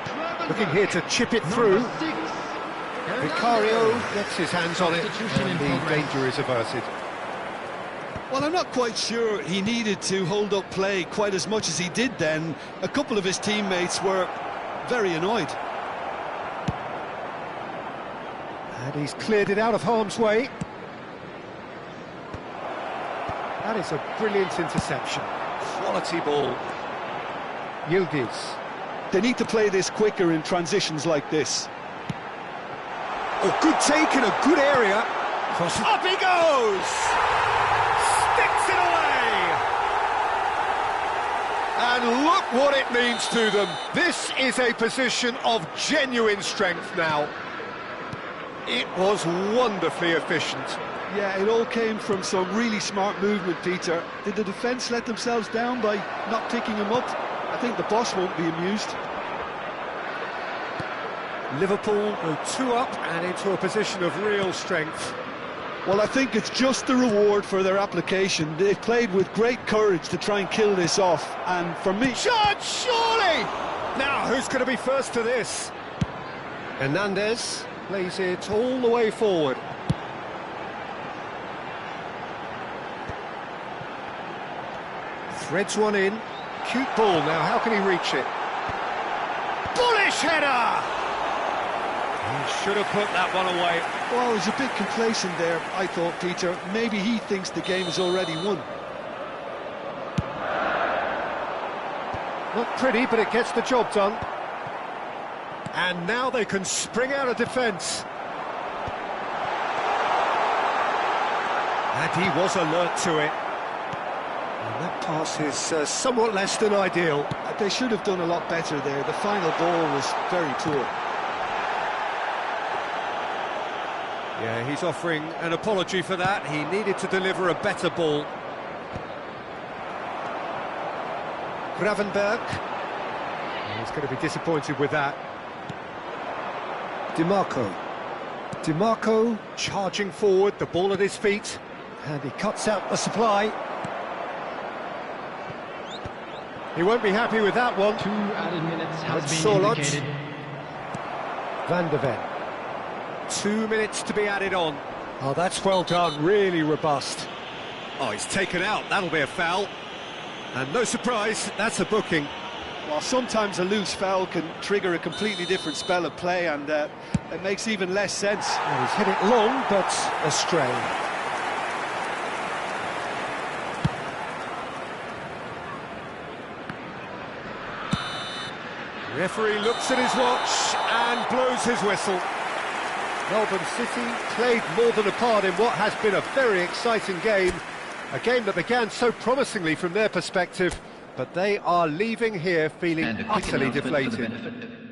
Gravenberch. Looking here to chip it through. Number 6. Vicario Hernandez. gets his hands on it, Substitution and in the progress. danger is averted. Well, I'm not quite sure he needed to hold up play quite as much as he did then. A couple of his teammates were very annoyed. And he's cleared it out of harm's way. That is a brilliant interception. Quality ball. Yildiz. They need to play this quicker in transitions like this. Oh, good take in a good area. Cross. Up he goes! Sticks it away! And look what it means to them. This is a position of genuine strength now. It was wonderfully efficient. Yeah, it all came from some really smart movement, Peter. Did the defence let themselves down by not picking him up? I think the boss won't be amused. Liverpool go 2 up and into a position of real strength. Well, I think it's just the reward for their application. They've played with great courage to try and kill this off, and for me... Shot, surely! Now, who's going to be first to this? Hernandez plays it all the way forward. Threads one in. Cute ball. Now, how can he reach it? Bullish header! He should have put that one away. Well, he was a bit complacent there, I thought, Peter. Maybe he thinks the game is already won. Not pretty, but it gets the job done. And now they can spring out of defence. And he was alert to it. And that pass is somewhat less than ideal. They should have done a lot better there. The final ball was very poor. Yeah, he's offering an apology for that. He needed to deliver a better ball. Gravenberch. He's going to be disappointed with that. DiMarco. DiMarco charging forward, the ball at his feet. And he cuts out the supply. He won't be happy with that one. 2 added minutes has been Solot. indicated. Van de Ven. 2 minutes to be added on. Oh, that's well done, really robust. Oh, he's taken out, that'll be a foul. And no surprise, that's a booking. Well, sometimes a loose foul can trigger a completely different spell of play, and it makes even less sense. Well, he's hit it long, but astray. The referee looks at his watch and blows his whistle. Melbourne City played more than a part in what has been a very exciting game. A game that began so promisingly from their perspective, but they are leaving here feeling And a quick utterly announcement for the deflated. benefit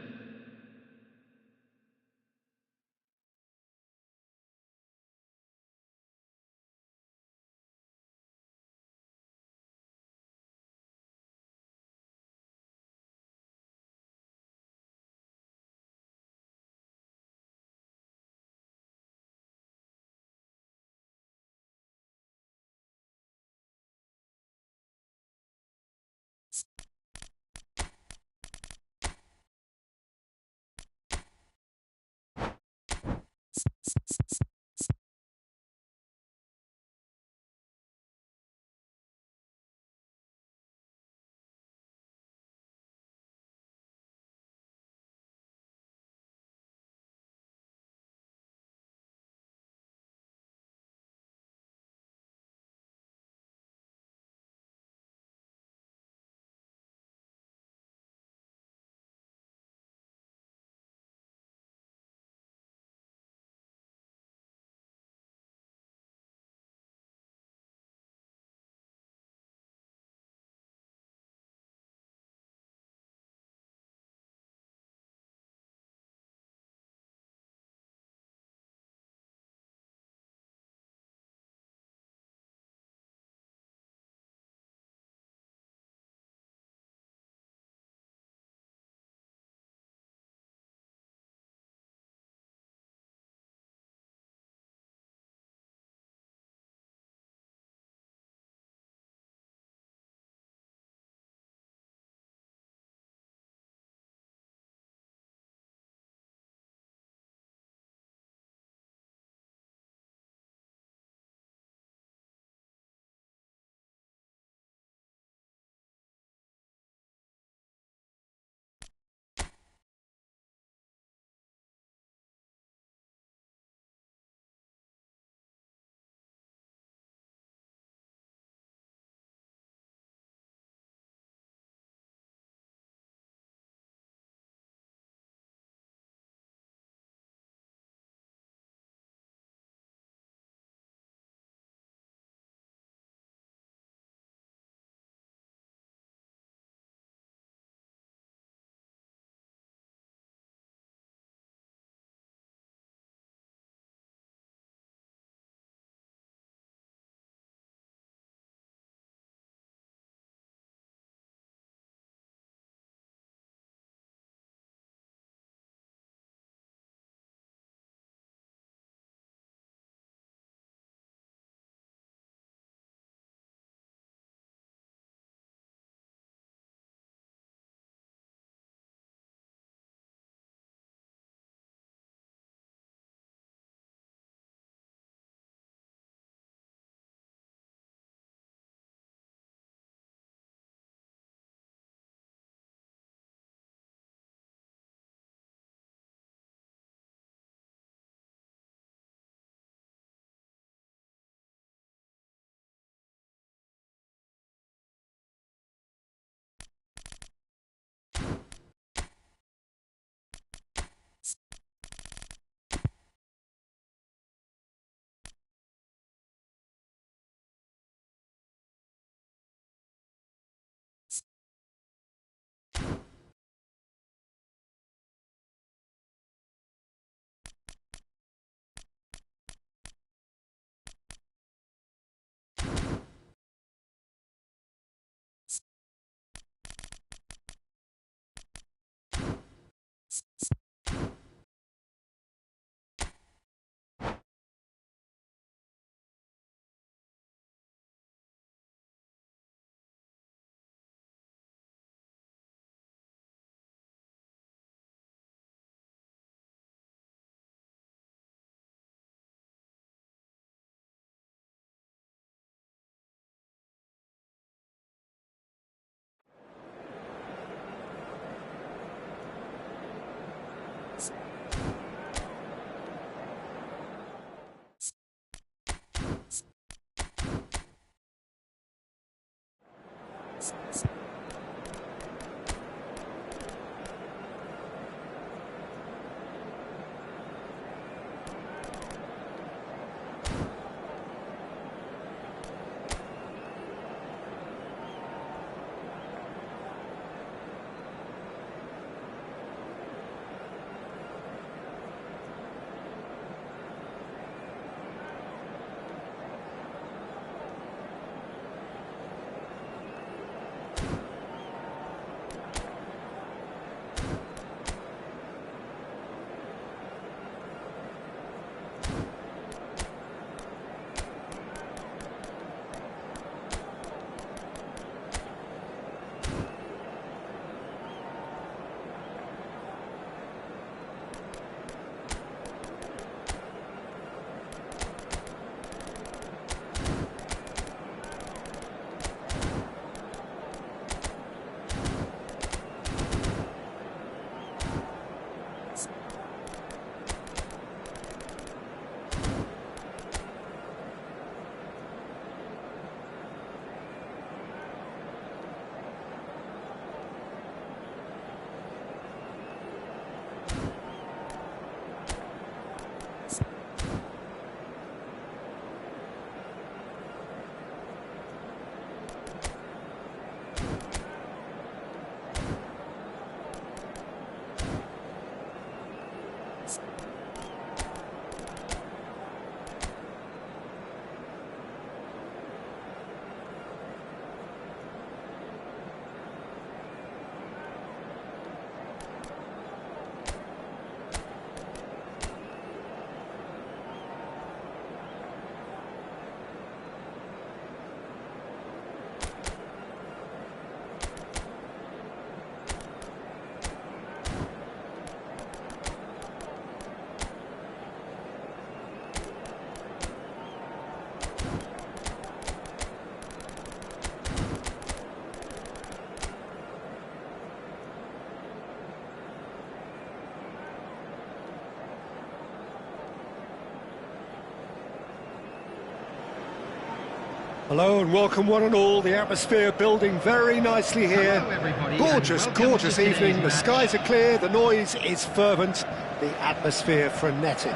Hello and welcome one and all. The atmosphere building very nicely here. Hello, everybody, Gorgeous, and welcome gorgeous to today's evening. The match. skies are clear, the noise is fervent, the atmosphere frenetic.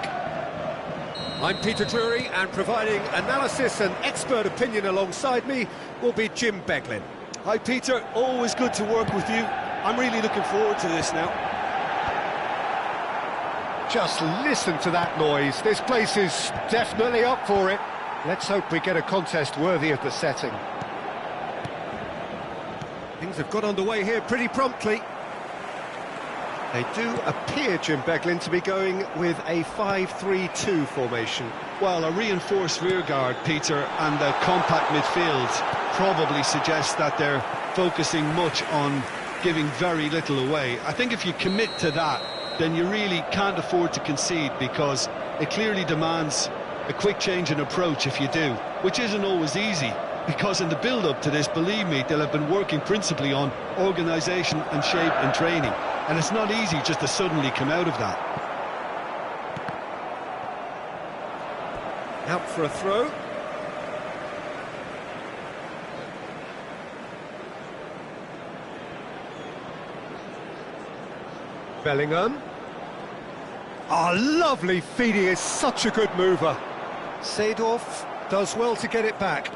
I'm Peter Drury, and providing analysis and expert opinion alongside me will be Jim Beglin. Hi Peter, always good to work with you. I'm really looking forward to this now. Just listen to that noise. This place is definitely up for it. Let's hope we get a contest worthy of the setting. Things have got underway here pretty promptly. They do appear, Jim Beglin, to be going with a 5-3-2 formation. Well, a reinforced rearguard, Peter, and a compact midfield probably suggests that they're focusing much on giving very little away. I think if you commit to that, then you really can't afford to concede, because it clearly demands a quick change in approach if you do, which isn't always easy, because in the build-up to this, believe me, they'll have been working principally on organisation and shape and training, and it's not easy just to suddenly come out of that. Out for a throw. Bellingham. Ah, lovely feed, he is such a good mover. Seedorf does well to get it back.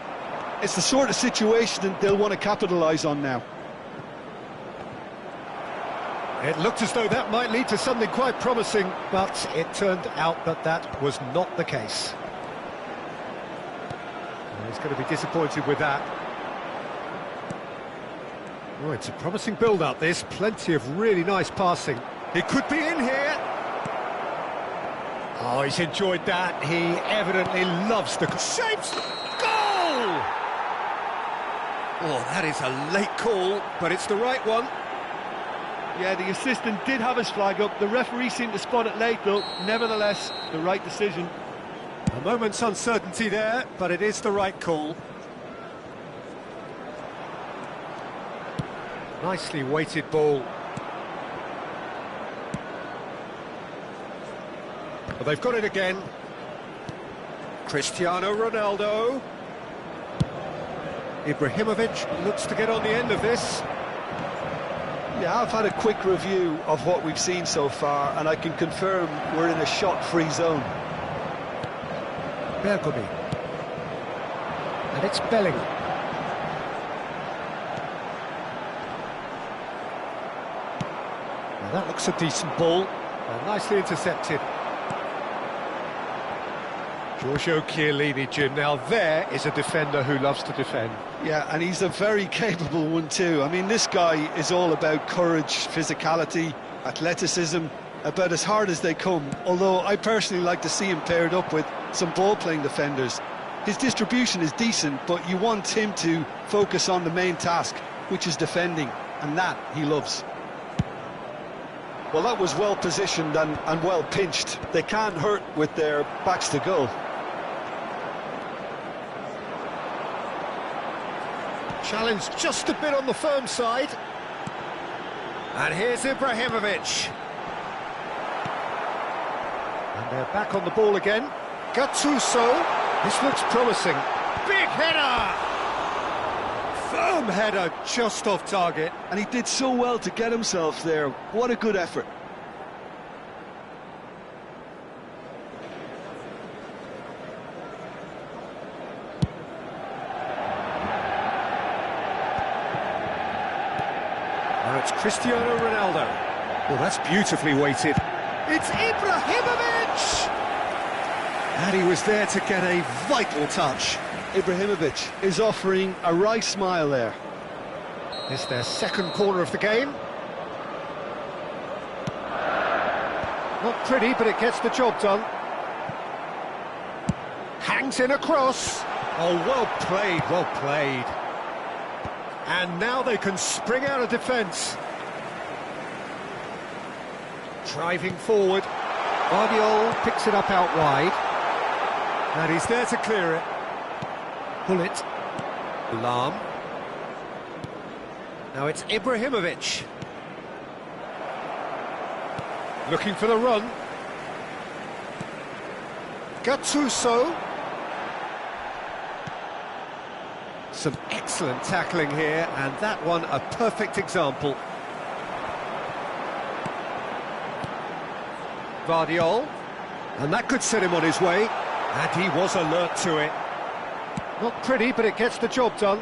It's the sort of situation that they'll want to capitalise on now. It looked as though that might lead to something quite promising, but it turned out that that was not the case. Well, he's going to be disappointed with that. Oh, it's a promising build-up, this. Plenty of really nice passing. He could be in here. Oh, he's enjoyed that. He evidently loves the shapes. Goal! Oh, that is a late call, but it's the right one. Yeah, the assistant did have his flag up. The referee seemed to spot it late, though. Nevertheless, the right decision. A moment's uncertainty there, but it is the right call. Nicely weighted ball. Well, they've got it again. Cristiano Ronaldo. Ibrahimovic looks to get on the end of this. Yeah, I've had a quick review of what we've seen so far, and I can confirm we're in a shot-free zone. Bergomi. And it's Bellingham. Now that looks a decent ball. Nicely intercepted. Giorgio Chiellini, Jim. Now there is a defender who loves to defend. Yeah, and he's a very capable one too. I mean, this guy is all about courage, physicality, athleticism, about as hard as they come, although I personally like to see him paired up with some ball-playing defenders. His distribution is decent, but you want him to focus on the main task, which is defending, and that he loves. Well, that was well positioned and well pinched. They can't hurt with their backs to goal. Challenge just a bit on the firm side. And here's Ibrahimovic. And they're back on the ball again. Gattuso. This looks promising. Big header! Firm header, just off target. And he did so well to get himself there. What a good effort. Now it's Cristiano Ronaldo. Well, that's beautifully weighted. It's Ibrahimovic! And he was there to get a vital touch. Ibrahimovic is offering a wry smile there. It's their second corner of the game. Not pretty, but it gets the job done. Hangs in a cross. Oh, well played, well played. And now they can spring out of defence. Driving forward. Guardiola picks it up out wide. And he's there to clear it. Bullet. Lahm. Now it's Ibrahimovic. Looking for the run. Gattuso. Some excellent tackling here, and that one a perfect example. Guardiola. And that could set him on his way. And he was alert to it. Not pretty, but it gets the job done.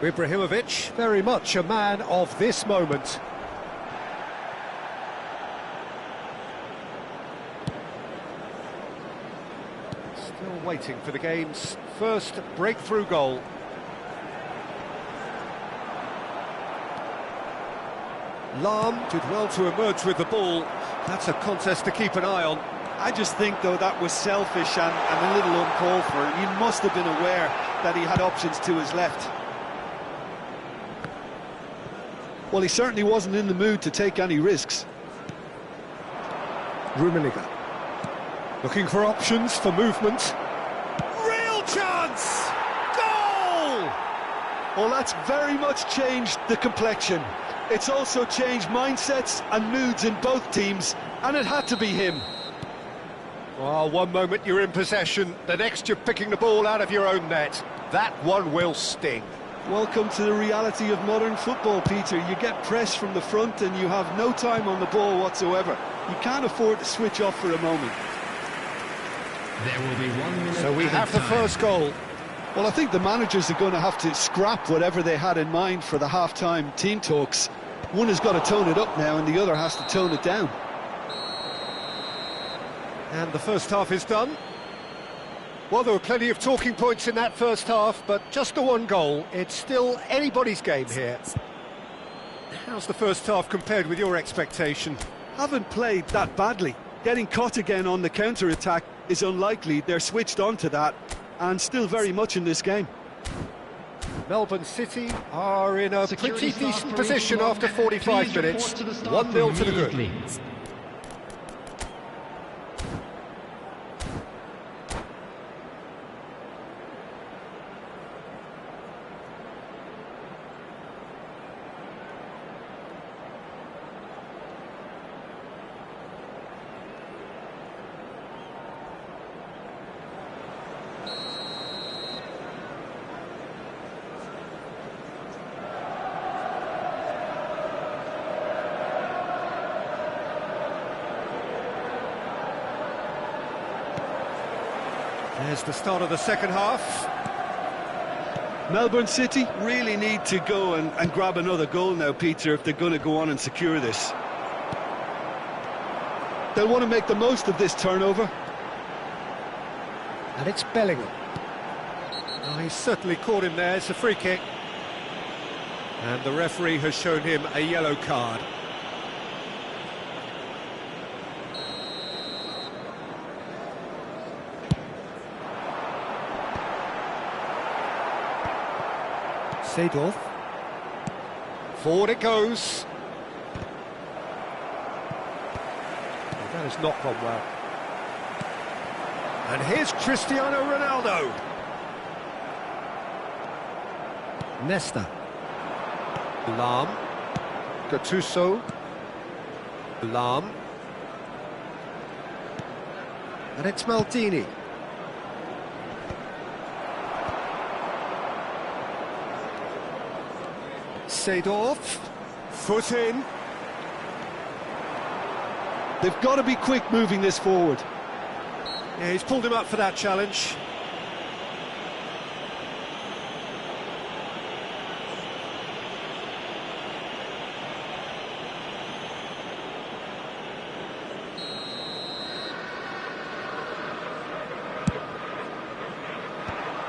Ibrahimovic, very much a man of this moment. Still waiting for the game's first breakthrough goal. Lahm did well to emerge with the ball. That's a contest to keep an eye on. I just think, though, that was selfish and a little uncalled for. He must have been aware that he had options to his left. Well, he certainly wasn't in the mood to take any risks. Rummenigge. Looking for options for movement. Real chance! Goal! Well, that's very much changed the complexion. It's also changed mindsets and moods in both teams, and it had to be him. Well, one moment you're in possession, the next you're picking the ball out of your own net. That one will sting. Welcome to the reality of modern football, Peter. You get pressed from the front and you have no time on the ball whatsoever. You can't afford to switch off for a moment. There will be 1 minute. So we have the first goal. Well, I think the managers are going to have to scrap whatever they had in mind for the half-time team talks. One has got to tone it up now and the other has to tone it down. And the first half is done. Well, there were plenty of talking points in that first half, but just the one goal. It's still anybody's game here. How's the first half compared with your expectation? Haven't played that badly. Getting caught again on the counter-attack is unlikely. They're switched on to that and still very much in this game. Melbourne City are in a Security pretty staff decent are position able to after log. 45 Please minutes. report to the staff 1-0 to the good. immediately. There's the start of the second half. Melbourne City really need to go and grab another goal now, Peter, if they're going to go on and secure this. They'll want to make the most of this turnover. And it's Bellingham. Oh, he's certainly caught him there. It's a free kick. And the referee has shown him a yellow card. Seedorf. Forward it goes. Well, that has not gone well. And here's Cristiano Ronaldo. Nesta. Lam. Gattuso. Lam. And it's Maldini. Seedorf, foot in. They've got to be quick moving this forward. Yeah, he's pulled him up for that challenge.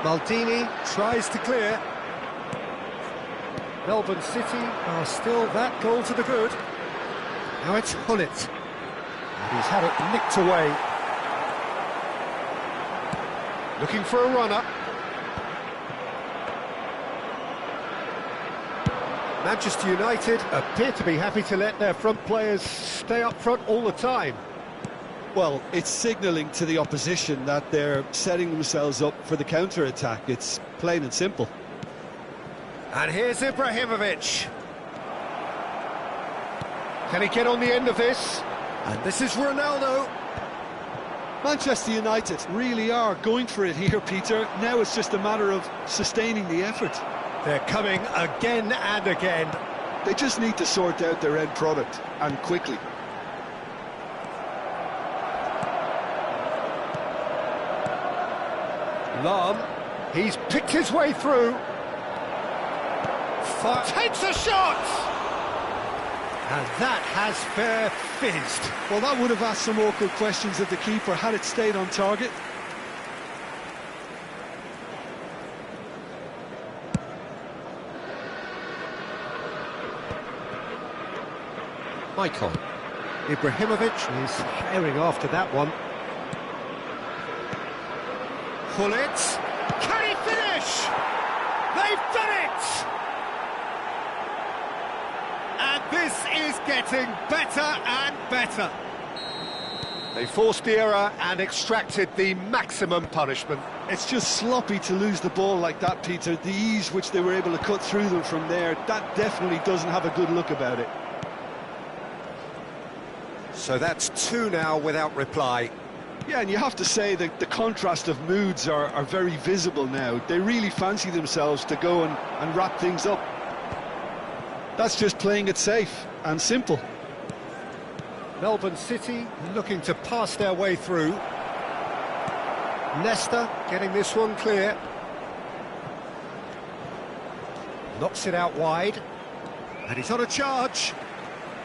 Maldini tries to clear. Melbourne City are still that goal to the good. Now it's Hullet. And he's had it nicked away. Looking for a runner. Manchester United appear to be happy to let their front players stay up front all the time. Well, it's signalling to the opposition that they're setting themselves up for the counter-attack. It's plain and simple. And here's Ibrahimovic. Can he get on the end of this? And this is Ronaldo. Manchester United really are going for it here, Peter. Now it's just a matter of sustaining the effort. They're coming again and again. They just need to sort out their end product, and quickly. Lam, he's picked his way through. Takes a shot! And that has fair fizzed. Well, that would have asked some awkward questions of the keeper had it stayed on target. Michael. Ibrahimovic is herring after that one. Hullet. Can he finish? They've done it! And this is getting better and better. They forced the error and extracted the maximum punishment. It's just sloppy to lose the ball like that, Peter. The ease which they were able to cut through them from there, that definitely doesn't have a good look about it. So that's 2 now without reply. Yeah, and you have to say that the contrast of moods are very visible now. They really fancy themselves to go and wrap things up. That's just playing it safe and simple. Melbourne City looking to pass their way through. Nesta getting this one clear. Knocks it out wide. And he's on a charge.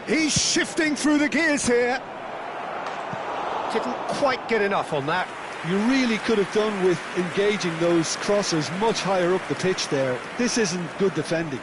He's shifting through the gears here. Didn't quite get enough on that. You really could have done with engaging those crossers much higher up the pitch there. This isn't good defending.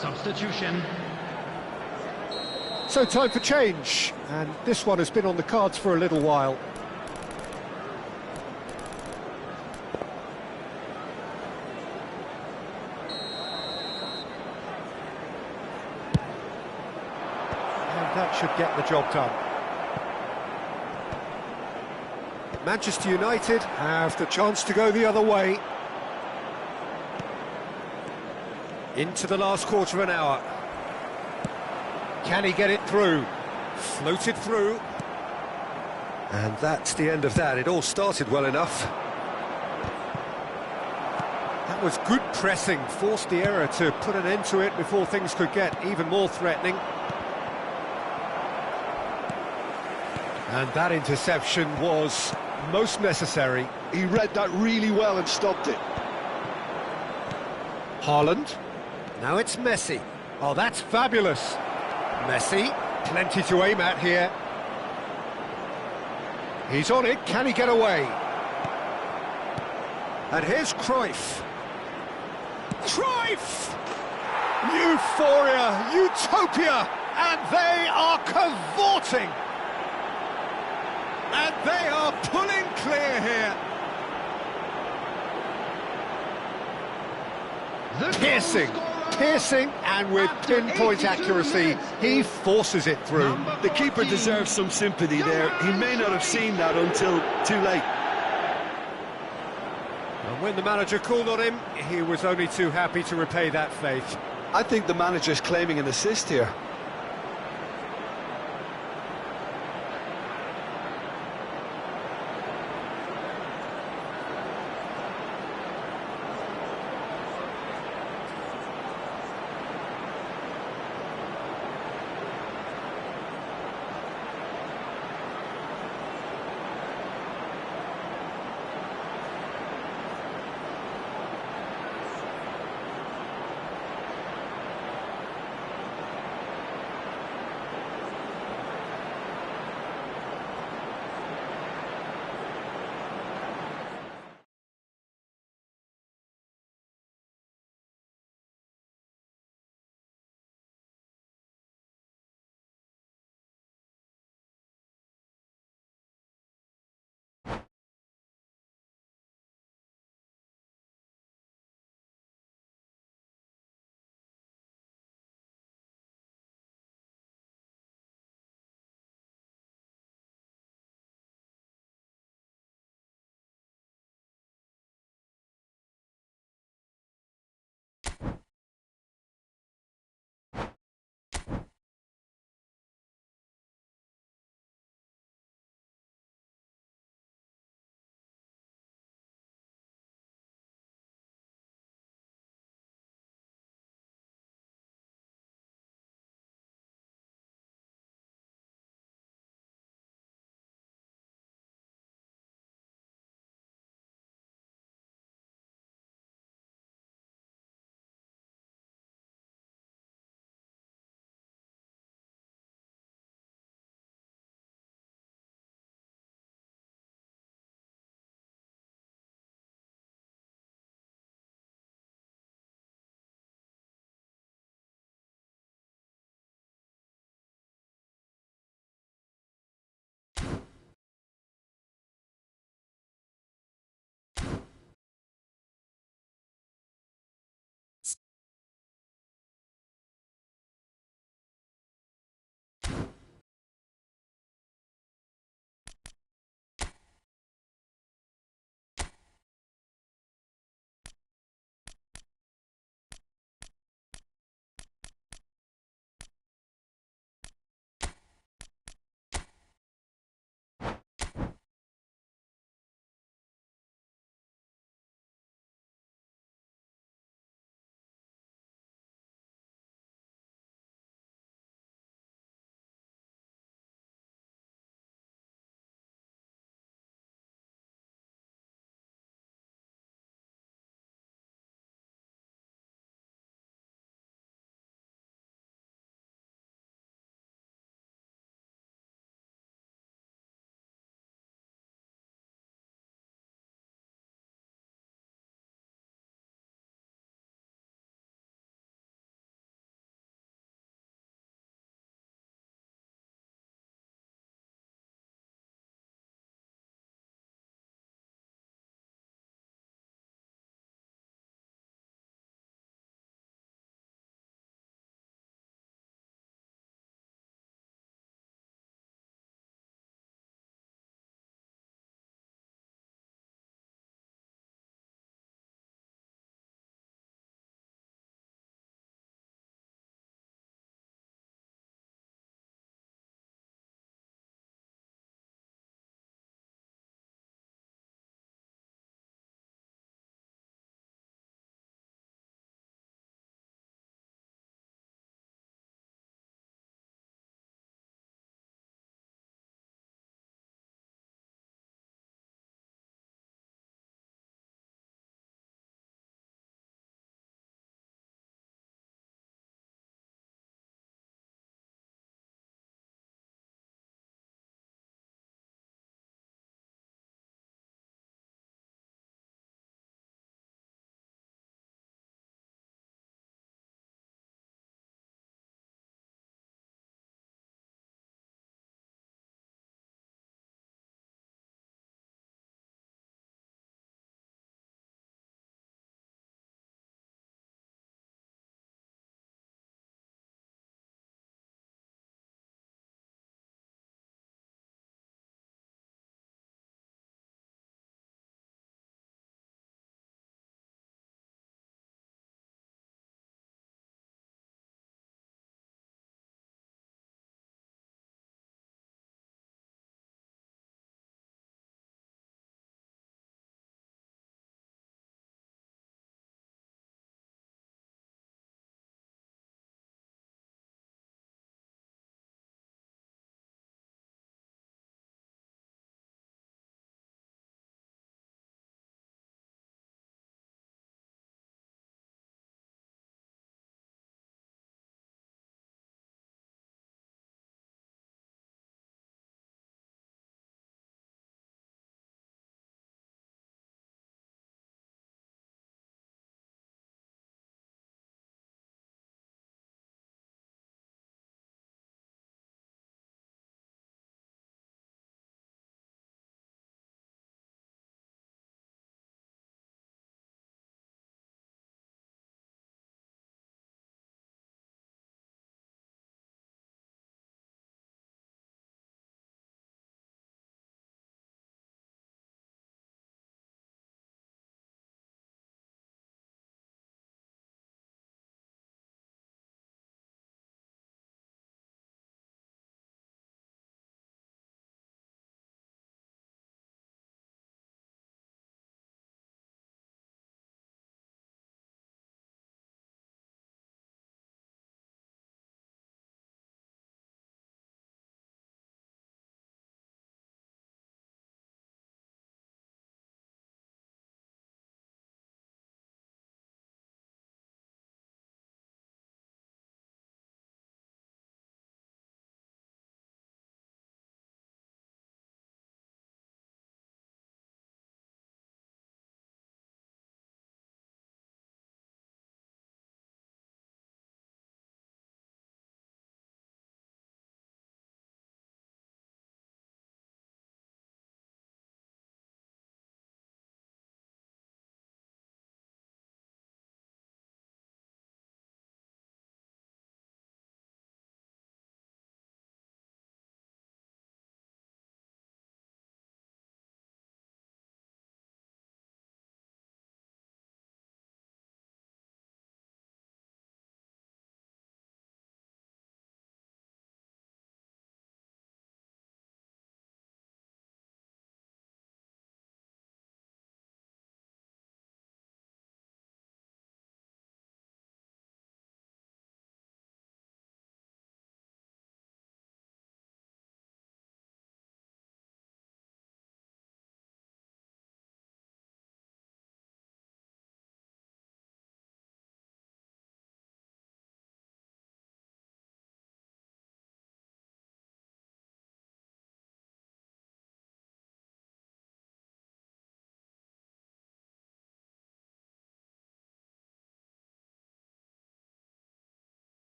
Substitution. So time for change, and this one has been on the cards for a little while. And that should get the job done. Manchester United have the chance to go the other way. Into the last quarter of an hour. Can he get it through? Floated through. And that's the end of that. It all started well enough. That was good pressing, forced the error to put an end to it before things could get even more threatening. And that interception was most necessary. He read that really well and stopped it. Haaland. Now it's Messi. Oh, that's fabulous. Messi, plenty to aim at here. He's on it, can he get away? And here's Cruyff. Cruyff! Euphoria, utopia, and they are cavorting. And they are pulling clear here. Piercing, and with pinpoint accuracy, he forces it through. The keeper deserves some sympathy there. He may not have seen that until too late. And when the manager called on him, he was only too happy to repay that faith. I think the manager's claiming an assist here.